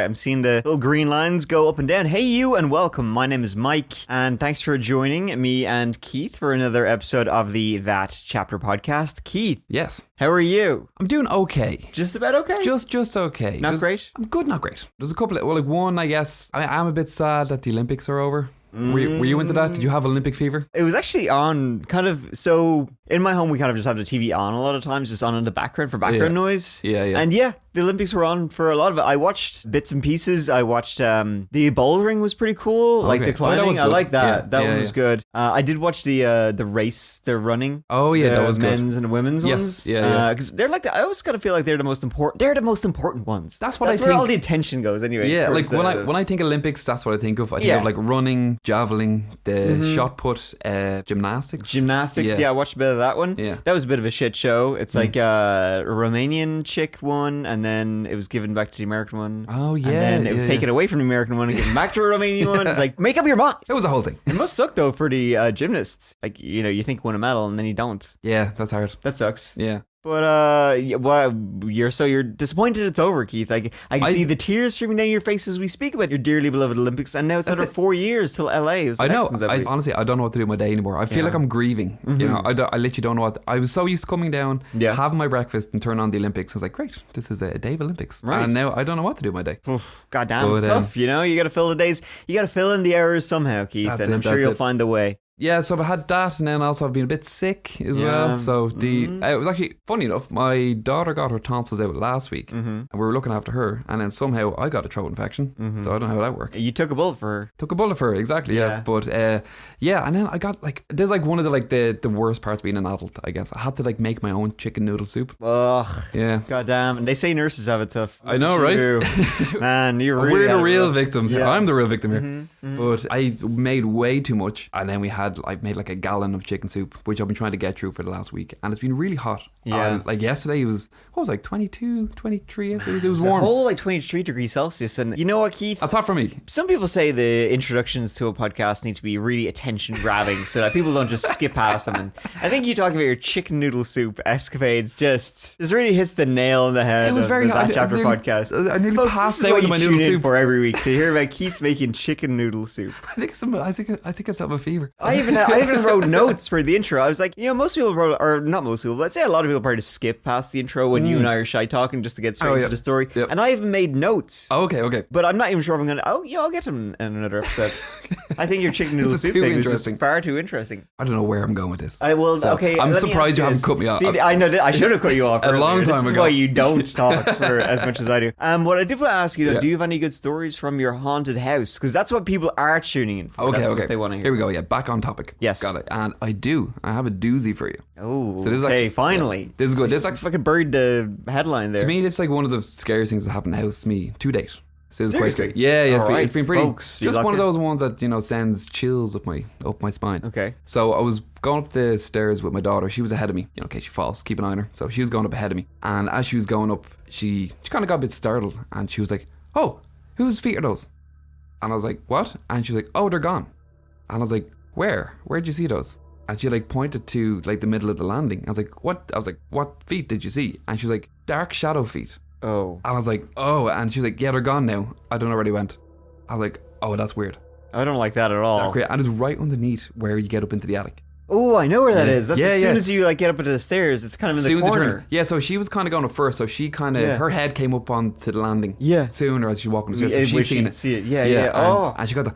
I'm seeing the little green lines go up and down. Hey you and welcome. My name is Mike and thanks for joining me and Keith for another episode of the That Chapter podcast. Keith. Yes. How are you? I'm doing okay. Just about okay? Just okay. Not great? I'm good, not great. There's a couple of, one, I guess. I'm a bit sad that the Olympics are over. Were you into that? Did you have Olympic fever? It was actually on so in my home we kind of just have the TV on a lot of times, just on in the background for background noise. Yeah. And the Olympics were on for a lot of it. I watched bits and pieces. I watched the bouldering was pretty cool. Okay. Like the climbing. I like that. That one was good. I did watch the race, the running. Oh yeah, that was men's good. and women's ones. Yeah. Because they're like I always kind of feel like they're the most important. They're the most important ones. That's I think. think. Where all the attention goes anyway. Yeah, like when I think Olympics, that's what I think of. I think of like running, javelin, the shot put, gymnastics. Yeah, I watched a bit of that one. Yeah. That was a bit of a shit show. It's like a Romanian chick won, and then it was given back to the American one. Oh, yeah. And then it was taken away from the American one and given back to a Romanian one. It's like, make up your mind. It was a whole thing. It must suck, though, for the gymnasts. Like, you think you win a medal, and then you don't. Yeah, that's hard. That sucks. Yeah. But you're disappointed it's over, Keith. I can see the tears streaming down your face as we speak about your dearly beloved Olympics, and now it's another 4 years till LA. I know. Honestly, I don't know what to do with my day anymore. I feel like I'm grieving. You know, I literally don't know what. I was so used to coming down, having my breakfast, and turn on the Olympics. I was like, great, this is a day of Olympics, right? And now I don't know what to do with my day. Goddamn, it's tough. You got to fill the days. You got to fill in the hours somehow, Keith, and I'm sure you'll find the way. Yeah, so I had that, and then also I've been a bit sick as well. So it was actually funny enough. My daughter got her tonsils out last week, and we were looking after her, and then somehow I got a throat infection. So I don't know how that works. You took a bullet for her. Took a bullet for her, exactly. Yeah, but and then I got there's one of the worst parts of being an adult. I guess I had to make my own chicken noodle soup. Ugh. Yeah. Goddamn. And they say nurses have it tough. I know, right? Man, we're the real victims. Yeah. I'm the real victim here. But I made way too much, and then I made like a gallon of chicken soup, which I've been trying to get through for the last week, and it's been really hot. Yeah. Like yesterday it was 22, 23. It was warm. A whole 23 degrees Celsius, and you know what, Keith? That's hot for me. Some people say the introductions to a podcast need to be really attention grabbing so that people don't just skip past them. And I think you talking about your chicken noodle soup escapades just really hits the nail on the head. It was very hot. That Chapter podcast. I nearly passed out with my noodle soup for every week to hear about Keith making chicken noodle soup. I think it's have a fever. I even wrote notes for the intro. I was like, most people or not most people, but I'd say a lot of people probably just skip past the intro when you and I are shy talking just to get straight into the story. Yep. And I even made notes. Oh, okay. But I'm not even sure if I'm gonna. I'll get them in another episode. I think your chicken noodle soup thing is just far too interesting. I don't know where I'm going with this. Okay. I'm surprised you haven't cut me off. See, I know that I should have cut you off a long time ago. This is why you don't talk for as much as I do. What I did want to ask you, do you have any good stories from your haunted house? Because that's what people are tuning in for. Okay. That's what they want to hear. Here we go. Yeah, back on topic. Yes, got it. And I have a doozy for you. Oh, so this is actually, finally. Yeah, this is good. This like fucking buried the headline there. To me, it's like one of the scariest things that happened in the house to me to date. So it's quite scary. It's been pretty. Folks, just one of those ones that sends chills up my spine. Okay. So I was going up the stairs with my daughter. She was ahead of me. In case she falls, keep an eye on her. So she was going up ahead of me, and as she was going up, she kind of got a bit startled, and she was like, "Oh, whose feet are those?" And I was like, "What?" And she was like, "Oh, they're gone." And I was like, "Where? Where'd you see those?" And she pointed to the middle of the landing. I was like, "What?" I was like, "What feet did you see?" And she was like, "Dark shadow feet." Oh. And I was like, "Oh," and she was like, "Yeah, they're gone now. I don't know where they went." I was like, "Oh, that's weird." I don't like that at all. And it's right underneath where you get up into the attic. Oh, I know where that is. That's as soon as you get up into the stairs, it's kind of in the corner. Yeah, so she was kind of going up first, so she kind of her head came up onto the landing. Yeah. Sooner as she walked up the stairs, so she's seen it. Yeah. And she got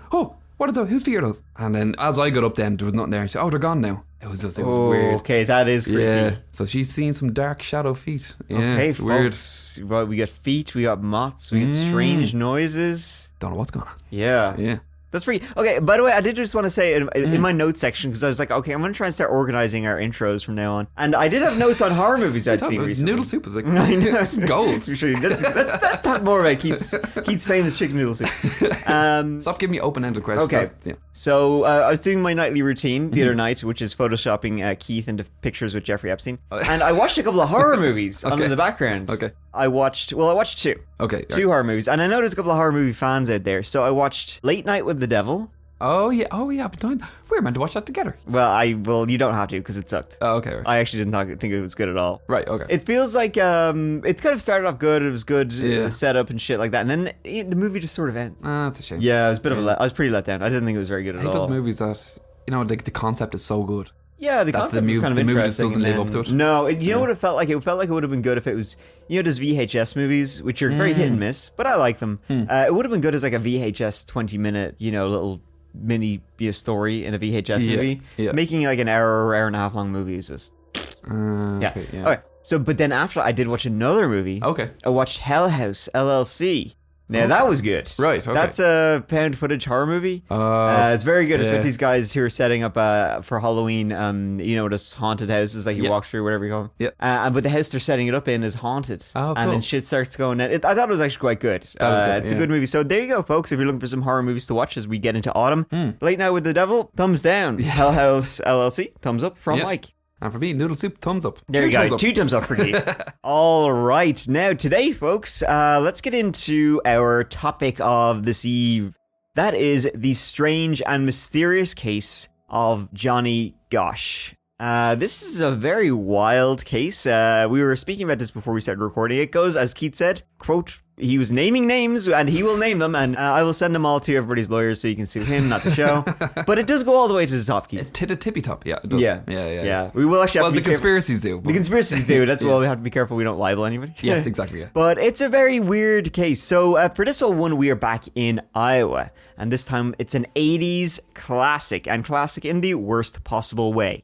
what are those? Whose feet are those? And then as I got up, then there was nothing there. And she said, "Oh, they're gone now." It was weird. Okay, that is creepy. Yeah. So she's seen some dark shadow feet. Yeah, okay, weird. Folks. Well, we got feet, we got moths, we got strange noises. Don't know what's going on. Yeah. That's freaky. Okay, by the way, I did just want to say in my notes section, because I was like, okay, I'm going to try and start organizing our intros from now on. And I did have notes on horror movies I'd seen recently. Noodle soup is gold. Let's talk more about Keith's famous chicken noodle soup. Stop giving me open-ended questions. Okay. So I was doing my nightly routine the other night, which is photoshopping Keith into pictures with Jeffrey Epstein. And I watched a couple of horror movies on in the background. Okay. I watched two. Okay. Two horror movies. And I know there's a couple of horror movie fans out there. So I watched Late Night with the Devil, Oh yeah, but we're meant to watch that together. Well, you don't have to because it sucked. Oh, okay. Right. I actually didn't think it was good at all. Right, okay. It feels like it's kind of started off good. It was good setup and shit like that, and then the movie just sort of ends. That's a shame. Yeah, it was a bit of I was pretty let down. I didn't think it was very good at all. I hate those movies that like the concept is so good. Yeah, the concept was kind of interesting. The movie just doesn't live up to it. No, you know what it felt like? It felt like it would have been good if it was, those VHS movies, which are very hit and miss, but I like them. It would have been good as like a VHS 20-minute, little mini story in a VHS movie. Yeah. Making like an hour or hour and a half long movie is just... Okay, yeah. All right. So, but then after I did watch another movie. Okay. I watched Hell House, LLC. Now, that was good. Right, okay. That's a found footage horror movie. It's very good. It's with these guys who are setting up for Halloween, this haunted houses like you walk through, whatever you call them. Yeah. But the house they're setting it up in is haunted. Oh, cool. And then shit starts going in. I thought it was actually quite good. That was good. It's a good movie. So there you go, folks. If you're looking for some horror movies to watch as we get into autumn. Late Night with the Devil, thumbs down. Hell House LLC, thumbs up from Mike. And for me, Noodle Soup, thumbs up. There you go. 2 thumbs up for Keith. All right. Now, today, folks, let's get into our topic of this eve. That is the strange and mysterious case of Johnny Gosch. This is a very wild case. We were speaking about this before we started recording. It goes, as Keith said, quote, he was naming names and he will name them and I will send them all to everybody's lawyers so you can sue him, not the show. But it does go all the way to the top, Keith. To the tippy top, yeah. It does. Yeah. We will actually have to be the conspiracies do. The conspiracies do. That's why we have to be careful we don't libel anybody. Yes, exactly. Yeah. But it's a very weird case. So for this one, we are back in Iowa. And this time it's an 80s classic, and classic in the worst possible way.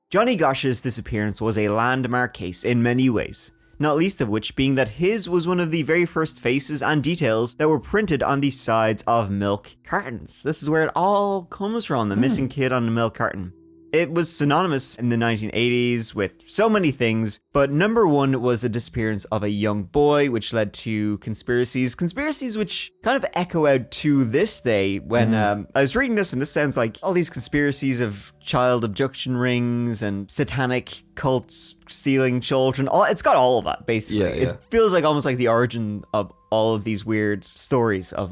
Johnny Gosch's disappearance was a landmark case in many ways, not least of which being that his was one of the very first faces and details that were printed on the sides of milk cartons. This is where it all comes from, the missing kid on the milk carton. It was synonymous in the 1980s with so many things, but number one was the disappearance of a young boy, which led to conspiracies which kind of echo out to this day when I was reading this, and this sounds like all these conspiracies of child abduction rings and satanic cults stealing children. It's got all of that, basically. It feels like almost like the origin of all of these weird stories of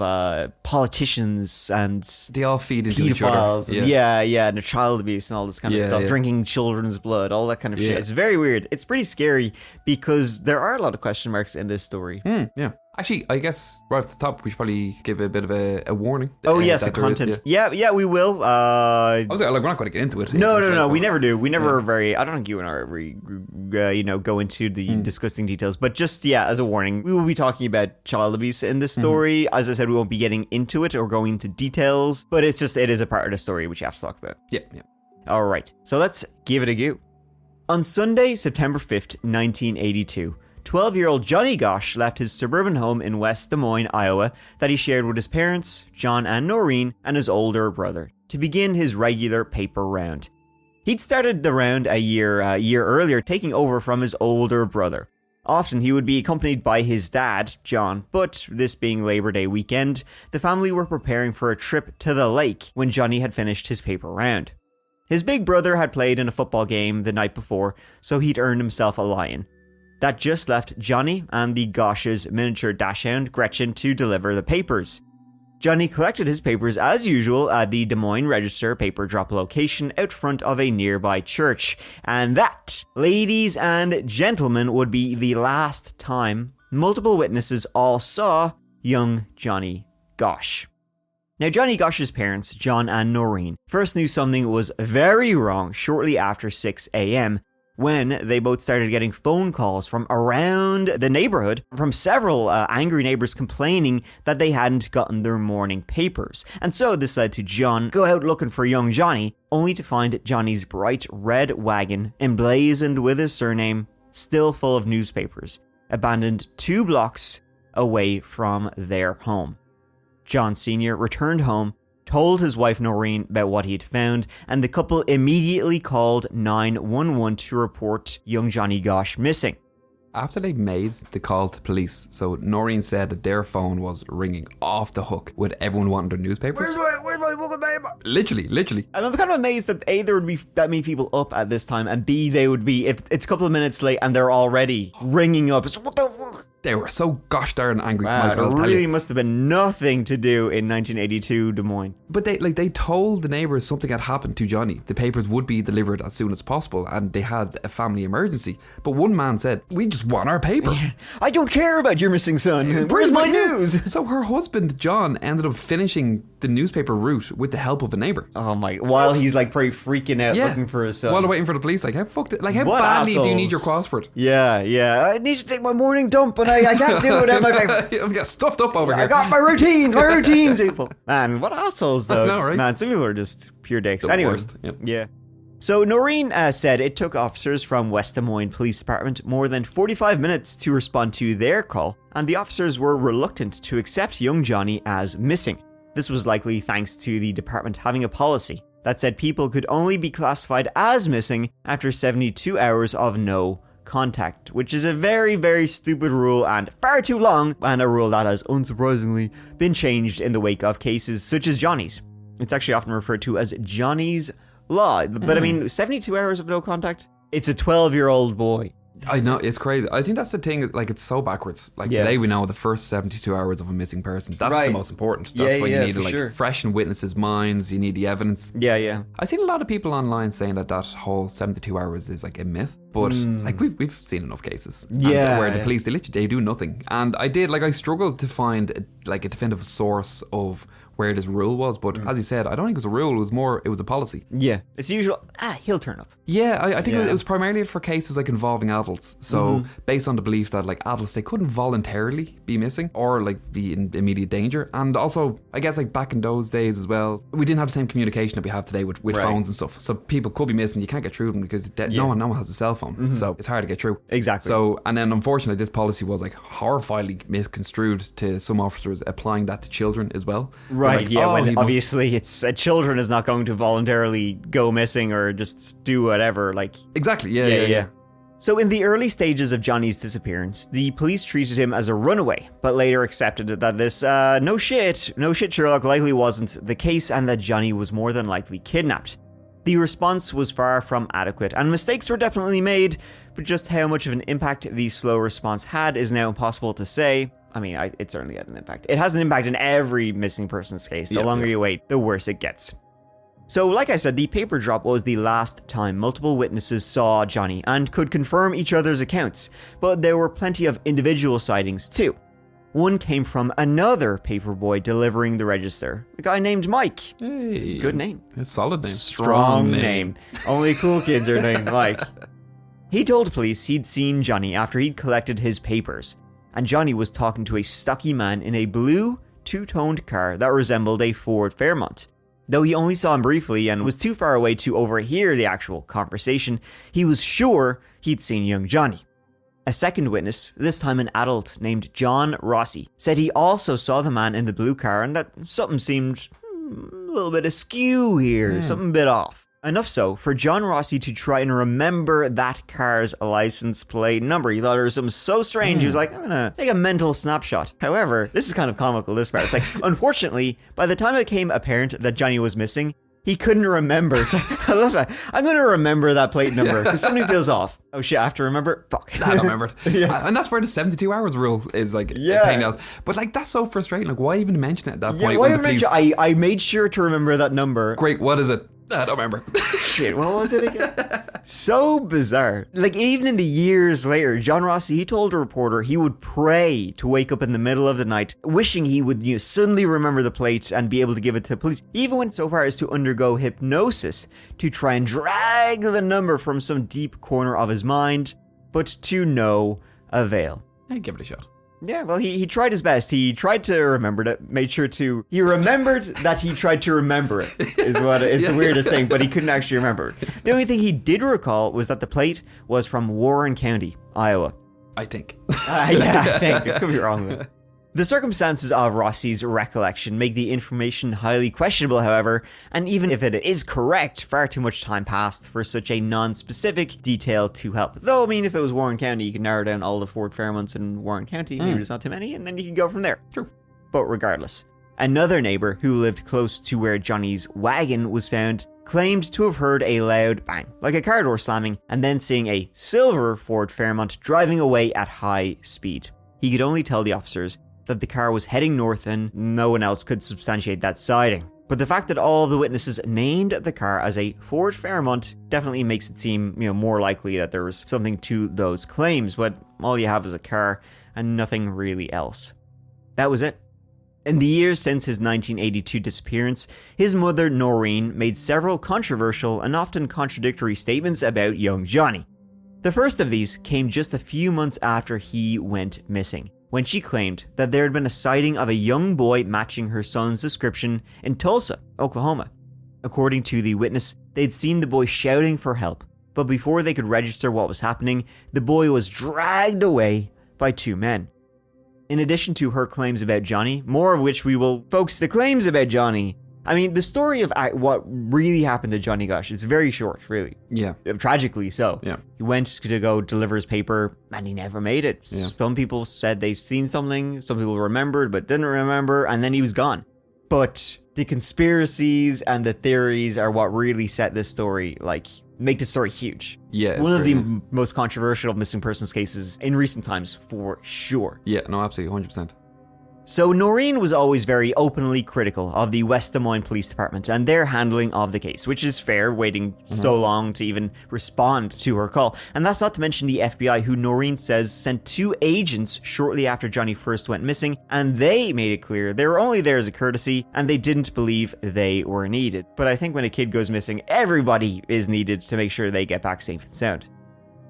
politicians and they all feed into each other. And the child abuse and all this kind of stuff, drinking children's blood, all that kind of shit. It's very weird. It's pretty scary because there are a lot of question marks in this story. Yeah. Actually, I guess right at the top, we should probably give a bit of a warning. Oh, yes, the content. Yeah, we will. I was like, we're not going to get into it. No, we never do. We never I don't think you and I ever, go into the disgusting details. But just, as a warning, we will be talking about child abuse in this story. As I said, we won't be getting into it or going into details. But it is a part of the story which you have to talk about. Yeah. All right, so let's give it a go. On Sunday, September 5th, 1982, 12-year-old Johnny Gosh left his suburban home in West Des Moines, Iowa, that he shared with his parents, John and Norine, and his older brother, to begin his regular paper round. He'd started the round a year earlier, taking over from his older brother. Often he would be accompanied by his dad, John, but this being Labor Day weekend, the family were preparing for a trip to the lake when Johnny had finished his paper round. His big brother had played in a football game the night before, so he'd earned himself a lion. That just left Johnny and the Gosh's miniature dachshund, Gretchen, to deliver the papers. Johnny collected his papers as usual at the Des Moines Register paper drop location out front of a nearby church. And that, ladies and gentlemen, would be the last time multiple witnesses all saw young Johnny Gosh. Now, Johnny Gosh's parents, John and Norine, first knew something was very wrong shortly after 6 a.m., when they both started getting phone calls from around the neighborhood from several angry neighbors complaining that they hadn't gotten their morning papers. And so this led to John go out looking for young Johnny, only to find Johnny's bright red wagon, emblazoned with his surname, still full of newspapers, abandoned 2 blocks away from their home. John Sr. returned home, told his wife Norine about what he'd found, and the couple immediately called 911 to report young Johnny Gosh missing. After they made the call to police, so Norine said that their phone was ringing off the hook with everyone wanting their newspapers. Where's my fucking paper? Literally. And I'm kind of amazed that A, there would be that many people up at this time, and B, they would be, if it's a couple of minutes late and they're already ringing up. So what the fuck? They were so gosh darn angry, Wow, Michael, I'll there tell really you. must have been nothing to do in 1982 Des Moines. But they told the neighbours something had happened to Johnny. The papers would be delivered as soon as possible, and they had a family emergency. But one man said, "We just want our paper." I don't care about your missing son. Where's my news? So her husband, John, ended up finishing the newspaper route with the help of a neighbour. Oh my! While he's like probably freaking out looking for his son. While they're waiting for the police, like how fucked it, like how What badly do you assholes. need your crossword? Yeah. I need to take my morning dump, and I can't do it without my paper. I've got stuffed up over I here. got my routines, people. Man, what assholes though. I know, right? Man, some people are just pure dicks. The Anyway, worst, yep. yeah. So Norine said it took officers from West Des Moines Police Department more than 45 minutes to respond to their call, and the officers were reluctant to accept young Johnny as missing. This was likely thanks to the department having a policy that said people could only be classified as missing after 72 hours of no contact, which is a very, very stupid rule and far too long, and a rule that has unsurprisingly been changed in the wake of cases such as Johnny's. It's actually often referred to as Johnny's Law, but I mean, 72 hours of no contact? It's a 12-year-old boy. I know, it's crazy. I think that's the thing, like it's so backwards. Like today we know the first 72 hours of a missing person. That's the most important. That's what you need to like freshen witnesses' minds, you need the evidence. Yeah. I've seen a lot of people online saying that whole 72 hours is like a myth. But like we've seen enough cases where the police they do nothing. And I struggled to find a definitive source of where this rule was, but as you said, I don't think it was a rule, it was a policy. Yeah. It's the usual, he'll turn up. Yeah, I think it was primarily for cases like involving adults. So based on the belief that like adults, they couldn't voluntarily be missing or like be in immediate danger. And also, I guess like back in those days as well, we didn't have the same communication that we have today with phones and stuff. So people could be missing, you can't get through to them because no one has a cell phone. So it's hard to get through. Exactly. So, and then unfortunately this policy was like horrifyingly misconstrued to some officers applying that to children as well. Right, like, when obviously it's children is not going to voluntarily go missing or just do whatever, like... Exactly, yeah. So in the early stages of Johnny's disappearance, the police treated him as a runaway, but later accepted that this, no shit Sherlock, likely wasn't the case and that Johnny was more than likely kidnapped. The response was far from adequate, and mistakes were definitely made, but just how much of an impact the slow response had is now impossible to say. I mean, it certainly had an impact. It has an impact in every missing person's case. The longer you wait, the worse it gets. So, like I said, the paper drop was the last time multiple witnesses saw Johnny and could confirm each other's accounts, but there were plenty of individual sightings too. One came from another paperboy delivering the register, a guy named Mike. Hey, good name. A solid name. Strong name. Only cool kids are named Mike. He told police he'd seen Johnny after he'd collected his papers, and Johnny was talking to a stocky man in a blue, two-toned car that resembled a Ford Fairmont. Though he only saw him briefly and was too far away to overhear the actual conversation, he was sure he'd seen young Johnny. A second witness, this time an adult named John Rossi, said he also saw the man in the blue car and that something seemed a little bit askew here, something a bit off. Enough so for John Rossi to try and remember that car's license plate number. He thought it was something so strange, he was like, I'm gonna take a mental snapshot. However, this is kind of comical, this part. It's like, unfortunately, by the time it became apparent that Johnny was missing, he couldn't remember. It's like, I love that. I'm gonna remember that plate number because something feels off. Oh shit, I have to remember? Fuck. I don't remember it. And that's where the 72 hours rule is like a pain in the ass. But like that's so frustrating. Like why even mention it at that point? Why even mention I made sure to remember that number. Great, what is it? I don't remember. Shit, what was it again? So bizarre. Like, even in the years later, John Rossi, he told a reporter he would pray to wake up in the middle of the night, wishing he would suddenly remember the plate and be able to give it to police. He even went so far as to undergo hypnosis to try and drag the number from some deep corner of his mind, but to no avail. Yeah, give it a shot. Yeah, well, he tried his best. He tried to remember it, he remembered that he tried to remember it, is the weirdest thing, but he couldn't actually remember it. The only thing he did recall was that the plate was from Warren County, Iowa. I think. I think. It could be wrong, though. The circumstances of Rossi's recollection make the information highly questionable, however, and even if it is correct, far too much time passed for such a non-specific detail to help. Though, I mean, if it was Warren County, you could narrow down all the Ford Fairmonts in Warren County, maybe there's not too many, and then you can go from there. True. But regardless, another neighbor who lived close to where Johnny's wagon was found claimed to have heard a loud bang, like a car door slamming, and then seeing a silver Ford Fairmont driving away at high speed. he could only tell the officers that the car was heading north and no one else could substantiate that sighting. But the fact that all of the witnesses named the car as a Ford Fairmont definitely makes it seem, more likely that there was something to those claims, but all you have is a car and nothing really else. That was it. In the years since his 1982 disappearance, his mother Norine made several controversial and often contradictory statements about young Johnny. The first of these came just a few months after he went missing, when she claimed that there had been a sighting of a young boy matching her son's description in Tulsa, Oklahoma. According to the witness, they'd seen the boy shouting for help, but before they could register what was happening, the boy was dragged away by two men. In addition to her claims about Johnny, more of which we will focus the claims about Johnny. I mean, the story of what really happened to Johnny Gosh is very short, really. Yeah. Tragically so. Yeah. He went to go deliver his paper and he never made it. Yeah. Some people said they seen something, some people remembered but didn't remember, and then he was gone. But the conspiracies and the theories are what really set this story, make the story huge. Yeah. One of the most controversial missing persons cases in recent times, for sure. Yeah, no, absolutely, 100%. So Norine was always very openly critical of the West Des Moines Police Department and their handling of the case, which is fair, waiting so long to even respond to her call. And that's not to mention the FBI, who Norine says sent two agents shortly after Johnny first went missing, and they made it clear they were only there as a courtesy and they didn't believe they were needed. But I think when a kid goes missing, everybody is needed to make sure they get back safe and sound.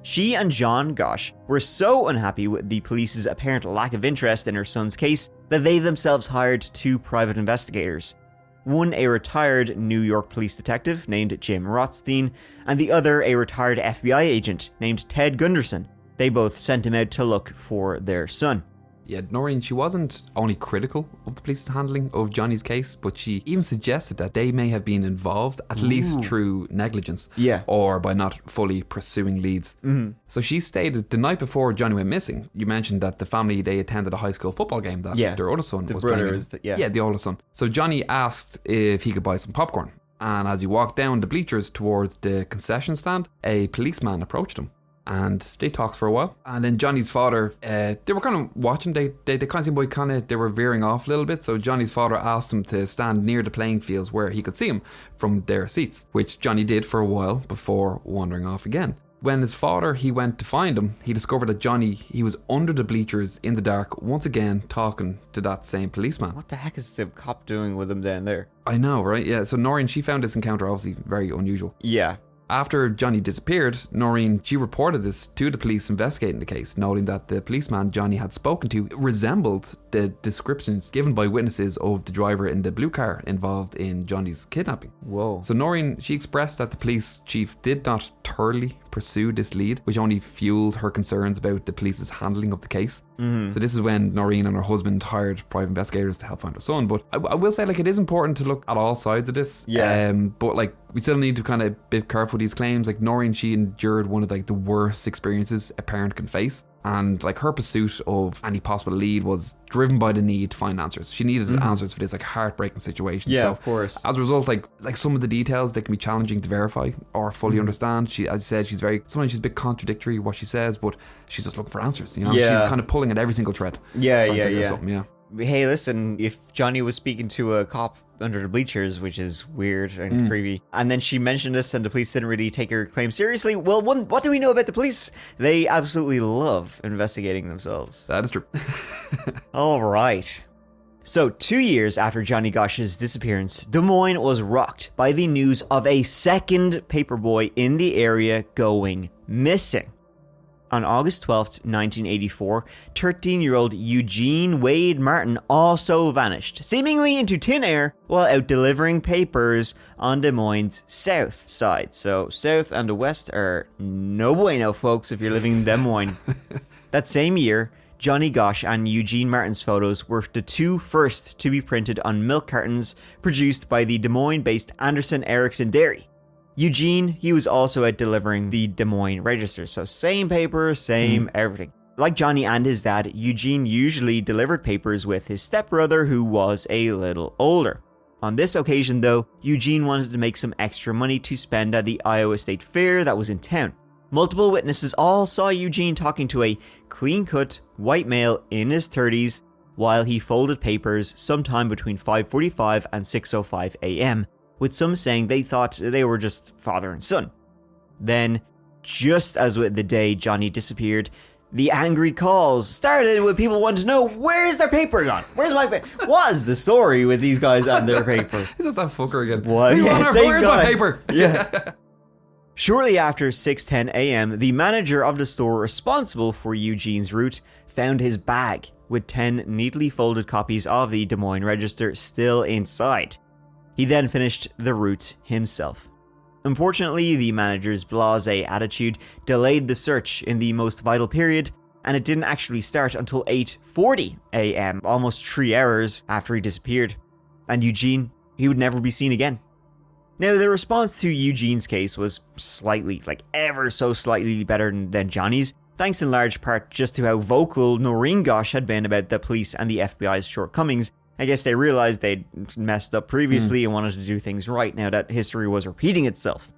She and John Gosh were so unhappy with the police's apparent lack of interest in her son's case that they themselves hired two private investigators. One a retired New York police detective named Jim Rothstein, and the other a retired FBI agent named Ted Gunderson. They both sent him out to look for their son. Yeah, Norine, she wasn't only critical of the police's handling of Johnny's case, but she even suggested that they may have been involved, at least through negligence, or by not fully pursuing leads. So she stated the night before Johnny went missing, you mentioned that the family, they attended a high school football game that their older son was playing in. The older son. So Johnny asked if he could buy some popcorn, and as he walked down the bleachers towards the concession stand, a policeman approached him. And they talked for a while. And then Johnny's father, they were kind of watching. They kind of seemed they were veering off a little bit. So Johnny's father asked him to stand near the playing fields where he could see him from their seats, which Johnny did for a while before wandering off again. When his father, he went to find him, he discovered that Johnny, he was under the bleachers in the dark, once again talking to that same policeman. What the heck is the cop doing with him down there? I know, right? Yeah, so Norine, she found this encounter obviously very unusual. Yeah. After Johnny disappeared, Norine, she reported this to the police investigating the case, noting that the policeman Johnny had spoken to resembled the descriptions given by witnesses of the driver in the blue car involved in Johnny's kidnapping. Whoa. So Norine, she expressed that the police chief did not thoroughly pursue this lead, which only fueled her concerns about the police's handling of the case. So this is when Norine and her husband hired private investigators to help find her son. But I will say, it is important to look at all sides of this. But we still need to kind of be careful with these claims. Norine, she endured one of the worst experiences a parent can face. And her pursuit of any possible lead was driven by the need to find answers. She needed answers for this heartbreaking situation. Yeah, so, of course. As a result, some of the details, they can be challenging to verify or fully understand. She, as you said, sometimes she's a bit contradictory what she says, but she's just looking for answers. She's kind of pulling at every single thread. Yeah. Hey, listen, if Johnny was speaking to a cop under the bleachers, which is weird and creepy, and then she mentioned this and the police didn't really take her claim seriously, well, what do we know about the police? They absolutely love investigating themselves. That is true. All right. So, 2 years after Johnny Gosh's disappearance, Des Moines was rocked by the news of a second paperboy in the area going missing. On August 12th, 1984, 13-year-old Eugene Wade Martin also vanished, seemingly into thin air, while out delivering papers on Des Moines' south side. So, south and the west are no bueno, folks, if you're living in Des Moines. That same year, Johnny Gosh and Eugene Martin's photos were the two first to be printed on milk cartons produced by the Des Moines-based Anderson Erickson Dairy. Eugene, he was also out delivering the Des Moines Register, so same paper, same everything. Like Johnny and his dad, Eugene usually delivered papers with his stepbrother, who was a little older. On this occasion, though, Eugene wanted to make some extra money to spend at the Iowa State Fair that was in town. Multiple witnesses all saw Eugene talking to a clean-cut white male in his 30s while he folded papers sometime between 5:45 and 6:05 a.m., with some saying they thought they were just father and son. Then, just as with the day Johnny disappeared, the angry calls started with people wanting to know, where's their paper gone? Where's my paper? Was the story with these guys and their paper? It's just that fucker again. What? Yeah, Where's my paper? Yeah. Shortly after 6:10 a.m., the manager of the store responsible for Eugene's route found his bag with 10 neatly folded copies of the Des Moines Register still inside. He then finished the route himself. Unfortunately, the manager's blasé attitude delayed the search in the most vital period, and it didn't actually start until 8:40 a.m., almost 3 hours after he disappeared. And Eugene, he would never be seen again. Now, the response to Eugene's case was slightly, ever so slightly better than Johnny's, thanks in large part just to how vocal Norine Gosh had been about the police and the FBI's shortcomings. I guess they realized they'd messed up previously and wanted to do things right now that history was repeating itself.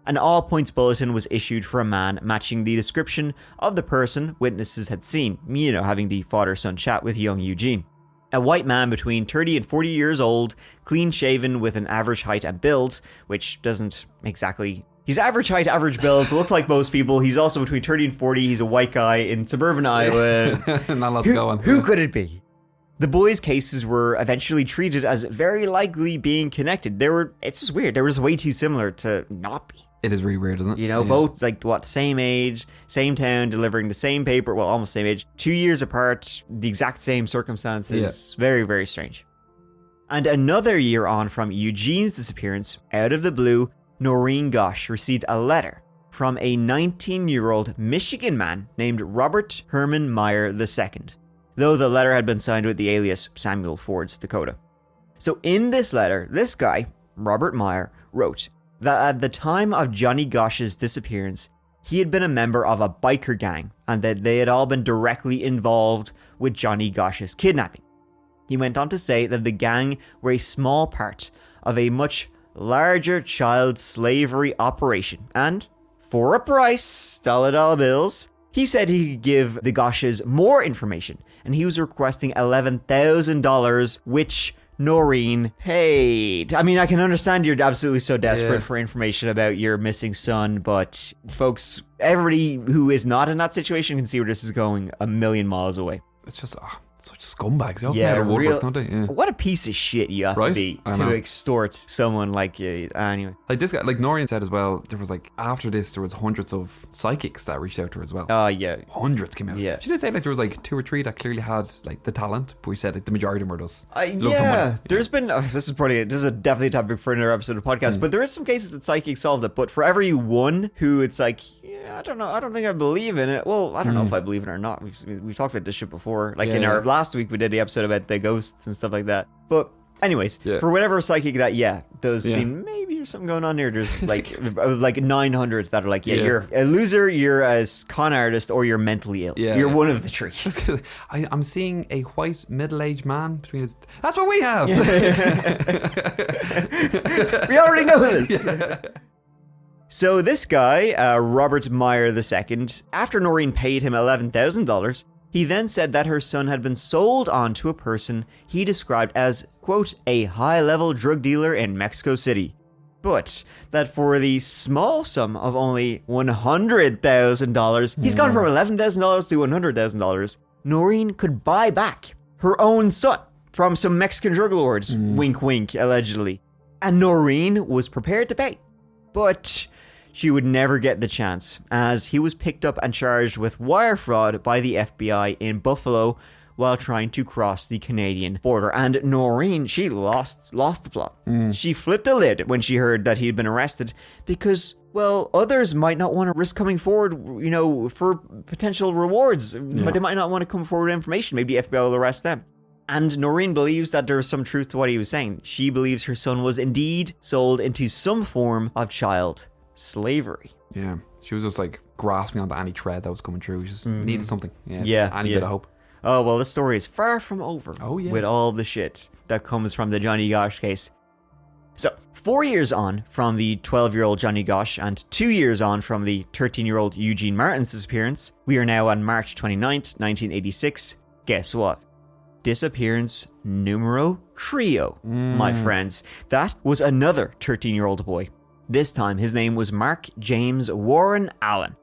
An all-points bulletin was issued for a man matching the description of the person witnesses had seen, having the father-son chat with young Eugene. A white man between 30 and 40 years old, clean-shaven with an average height and build, which doesn't exactly... He's average height, average build, looks like most people. He's also between 30 and 40. He's a white guy in suburban Iowa. Not a lot to go on. Who could it be? The boys' cases were eventually treated as very likely being connected. It's just weird. They were just way too similar to not be. It is really weird, isn't it? Both same age, same town, delivering the same paper, well, almost same age, 2 years apart, the exact same circumstances. Yeah. Very, very strange. And another year on from Eugene's disappearance, out of the blue, Norine Gosh received a letter from a 19-year-old Michigan man named Robert Herman Meyer II, though the letter had been signed with the alias Samuel Ford's Dakota. So in this letter, this guy, Robert Meyer, wrote that at the time of Johnny Gosh's disappearance, he had been a member of a biker gang and that they had all been directly involved with Johnny Gosh's kidnapping. He went on to say that the gang were a small part of a much larger child slavery operation, and for a price, dollar bills, he said he could give the Goshes more information, and he was requesting $11,000, which Norine paid. I mean, I can understand you're absolutely so desperate for information about your missing son, but folks, everybody who is not in that situation can see where this is going a million miles away. It's just such scumbags. Don't they? Yeah. What a piece of shit you have to be to extort someone like you. Anyway. Like this guy, like Noreen said as well, there was after this, there was hundreds of psychics that reached out to her as well. Oh, yeah. Hundreds came out. Yeah. She did say there was 2 or 3 that clearly had the talent, but we said the majority of them were just There's been, this is definitely a topic for another episode of the podcast, but there is some cases that psychics solved it, but for every one who it's I don't know, I don't think I believe in it. Well, I don't know if I believe in it or not. We've talked about this shit before. In our last week, we did the episode about the ghosts and stuff like that. But anyways, for whatever psychic that, does seem maybe there's something going on there. There's 900 that are you're a loser, you're a con artist, or you're mentally ill. You're one of the three. I'm seeing a white middle-aged man between his... That's what we have! We already know this! So this guy, Robert Meyer II, after Norine paid him $11,000, he then said that her son had been sold on to a person he described as, quote, a high-level drug dealer in Mexico City. But that for the small sum of only $100,000, he's gone from $11,000 to $100,000, Norine could buy back her own son from some Mexican drug lord, wink wink, allegedly. And Norine was prepared to pay. But she would never get the chance, as he was picked up and charged with wire fraud by the FBI in Buffalo while trying to cross the Canadian border. And Norine, she lost the plot. She flipped the lid when she heard that he'd been arrested because, well, others might not want to risk coming forward, for potential rewards. But they might not want to come forward with information. Maybe FBI will arrest them. And Norine believes that there is some truth to what he was saying. She believes her son was indeed sold into some form of child slavery. Yeah, she was just grasping onto any thread that was coming through. She just needed something. Any bit of hope. Oh, well, this story is far from over with all the shit that comes from the Johnny Gosh case. So, 4 years on from the 12-year-old Johnny Gosh and 2 years on from the 13-year-old Eugene Martin's disappearance, we are now on March 29th, 1986. Guess what? Disappearance numero trio, my friends. That was another 13-year-old boy. This time, his name was Mark James Warren Allen.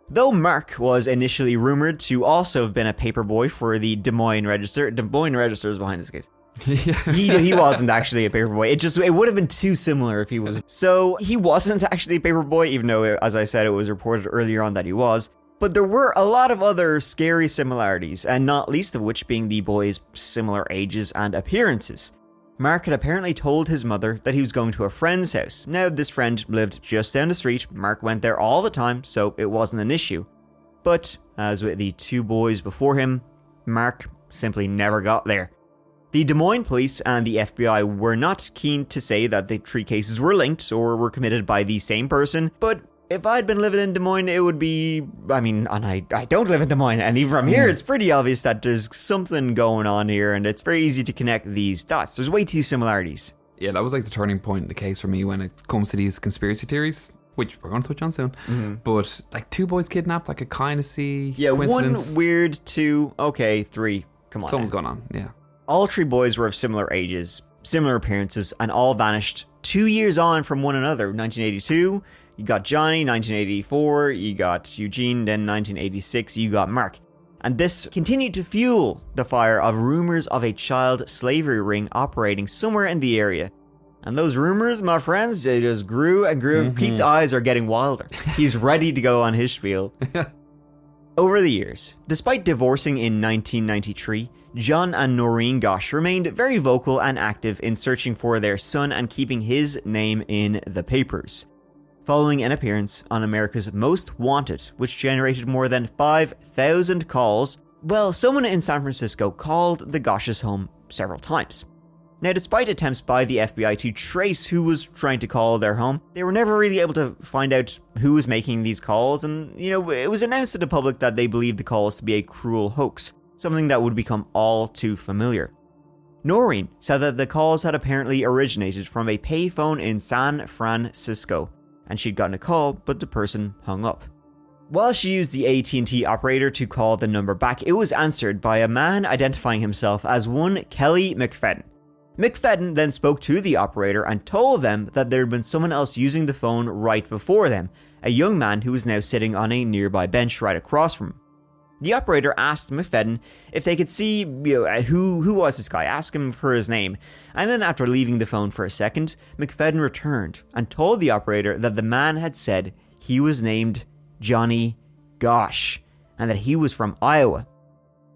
Though Mark was initially rumored to also have been a paperboy for the Des Moines Register is behind this case. he wasn't actually a paperboy. It would have been too similar if he was. So he wasn't actually a paperboy, even though, as I said, it was reported earlier on that he was. But there were a lot of other scary similarities, and not least of which being the boys' similar ages and appearances. Mark had apparently told his mother that he was going to a friend's house. Now, this friend lived just down the street. Mark went there all the time, so it wasn't an issue. But, as with the two boys before him, Mark simply never got there. The Des Moines police and the FBI were not keen to say that the three cases were linked or were committed by the same person, but if I'd been living in Des Moines, it would be, and I don't live in Des Moines, and even from here, it's pretty obvious that there's something going on here, and it's very easy to connect these dots. There's way too similarities. Yeah, that was like the turning point in the case for me when it comes to these conspiracy theories, which we're going to touch on soon. But like two boys kidnapped, I could kind of see coincidence. 1 weird, 2, okay, 3, come on. Something's going on, yeah. All three boys were of similar ages, similar appearances, and all vanished 2 years on from one another. 1982, you got Johnny. 1984, you got Eugene. Then 1986, you got Mark. And this continued to fuel the fire of rumors of a child slavery ring operating somewhere in the area. And those rumors, my friends, they just grew and grew. Pete's eyes are getting wilder. He's ready to go on his spiel. Over the years, despite divorcing in 1993, John and Norine Gosh remained very vocal and active in searching for their son and keeping his name in the papers. Following an appearance on America's Most Wanted, which generated more than 5,000 calls, well, someone in San Francisco called the Goshes' home several times. Now, despite attempts by the FBI to trace who was trying to call their home, they were never really able to find out who was making these calls, and, it was announced to the public that they believed the calls to be a cruel hoax, something that would become all too familiar. Norine said that the calls had apparently originated from a payphone in San Francisco, and she'd gotten a call, but the person hung up. While she used the AT&T operator to call the number back, it was answered by a man identifying himself as one Kelly McFadden. McFadden then spoke to the operator and told them that there had been someone else using the phone right before them, a young man who was now sitting on a nearby bench right across from him. The operator asked McFadden if they could see who was this guy, ask him for his name, and then after leaving the phone for a second, McFadden returned and told the operator that the man had said he was named Johnny Gosh and that he was from Iowa.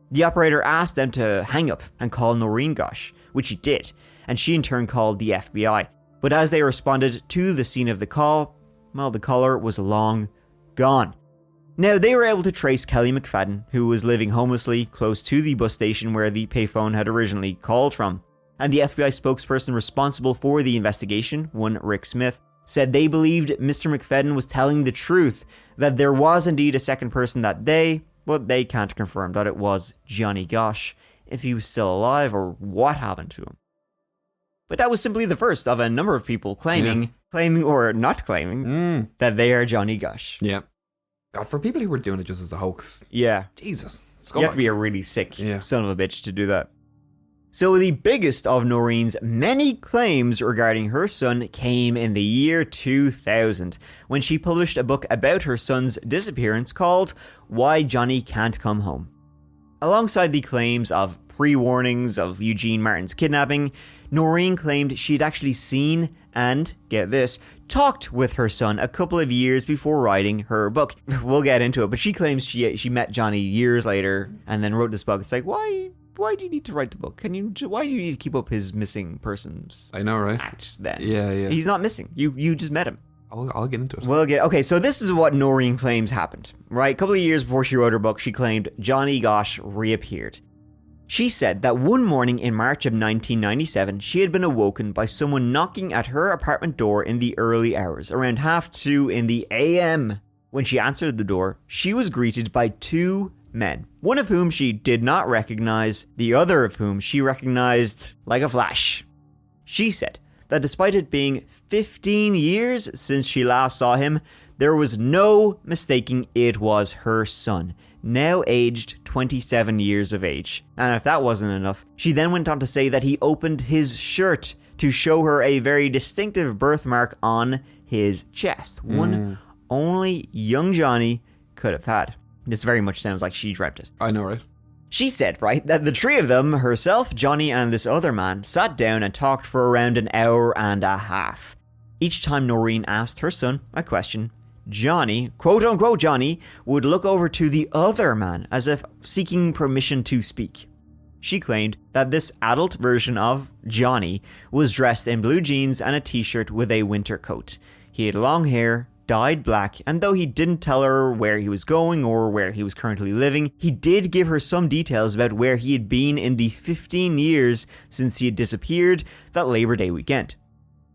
The operator asked them to hang up and call Norine Gosh, which he did, and she in turn called the FBI. But as they responded to the scene of the call, well, the caller was long gone. Now, they were able to trace Kelly McFadden, who was living homelessly close to the bus station where the payphone had originally called from. And the FBI spokesperson responsible for the investigation, one Rick Smith, said they believed Mr. McFadden was telling the truth, that there was indeed a second person that day, but they can't confirm that it was Johnny Gosh, if he was still alive or what happened to him. But that was simply the first of a number of people claiming or not claiming, that they are Johnny Gosh. Yeah. God, for people who were doing it just as a hoax. Yeah. Jesus. You have to be a really sick son of a bitch to do that. So the biggest of Norine's many claims regarding her son came in the year 2000, when she published a book about her son's disappearance called Why Johnny Can't Come Home. Alongside the claims of pre-warnings of Eugene Martin's kidnapping, Norine claimed she'd actually seen and, get this, talked with her son a couple of years before writing her book. We'll get into it, but she claims she met Johnny years later and then wrote this book. It's like, why do you need to write the book? Why do you need to keep up his missing persons? I know, right? Act then. Yeah. He's not missing. You just met him. I'll get into it. Okay, so this is what Norine claims happened, right? A couple of years before she wrote her book, she claimed Johnny Gosh reappeared. She said that one morning in March of 1997, she had been awoken by someone knocking at her apartment door in the early hours, around 2:30 in the AM. When she answered the door, she was greeted by two men, one of whom she did not recognize, the other of whom she recognized like a flash. She said that despite it being 15 years since she last saw him, there was no mistaking it was her son, now aged 27 years of age. And if that wasn't enough, she then went on to say that he opened his shirt to show her a very distinctive birthmark on his chest. One only young Johnny could have had. This very much sounds like she dreamt it. I know, right? She said, right, that the three of them, herself, Johnny, and this other man, sat down and talked for around an hour and a half. Each time Norine asked her son a question, Johnny, quote unquote Johnny, would look over to the other man as if seeking permission to speak. She claimed that this adult version of Johnny was dressed in blue jeans and a t-shirt with a winter coat. He had long hair, dyed black, and though he didn't tell her where he was going or where he was currently living, he did give her some details about where he had been in the 15 years since he had disappeared that Labor Day weekend.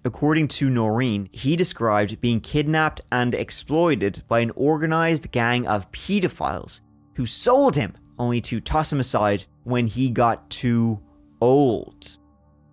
According to Norine, he described being kidnapped and exploited by an organized gang of pedophiles who sold him only to toss him aside when he got too old.